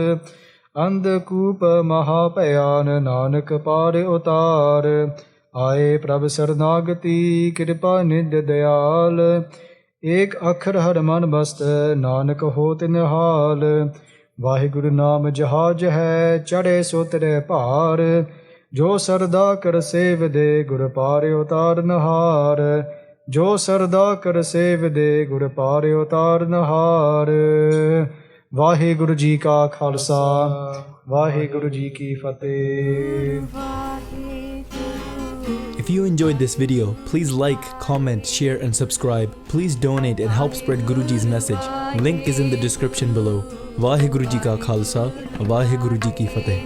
अंधकूप महाभयान नानक पार उतार। आए प्रभ शरणागति कृपा निध दयाल, एक अखर हर मन बस्त नानक होत निहाल। वाहिगुरु नाम जहाज है चढ़े सो तरे भार, जो सरदा कर सेव दे गुर पार उतार नहार। ਜੋ ਸਰਦਾ ਕਰ ਸੇਵ ਦੇ ਗੁਰ ਪਾਰ ਉਤਾਰ ਨਹਾਰ। ਵਾਹਿਗੁਰੂ ਜੀ ਕਾ ਖਾਲਸਾ, ਵਾਹਿਗੁਰੂ ਜੀ ਕੀ ਫਤਿਹ। If you enjoyed this video, please like, comment, share and subscribe. Please donate and help spread Guruji's message. Link is in the description below. Vaheguru Ji Ka Khalsa, Vaheguru Ji Ki Fateh.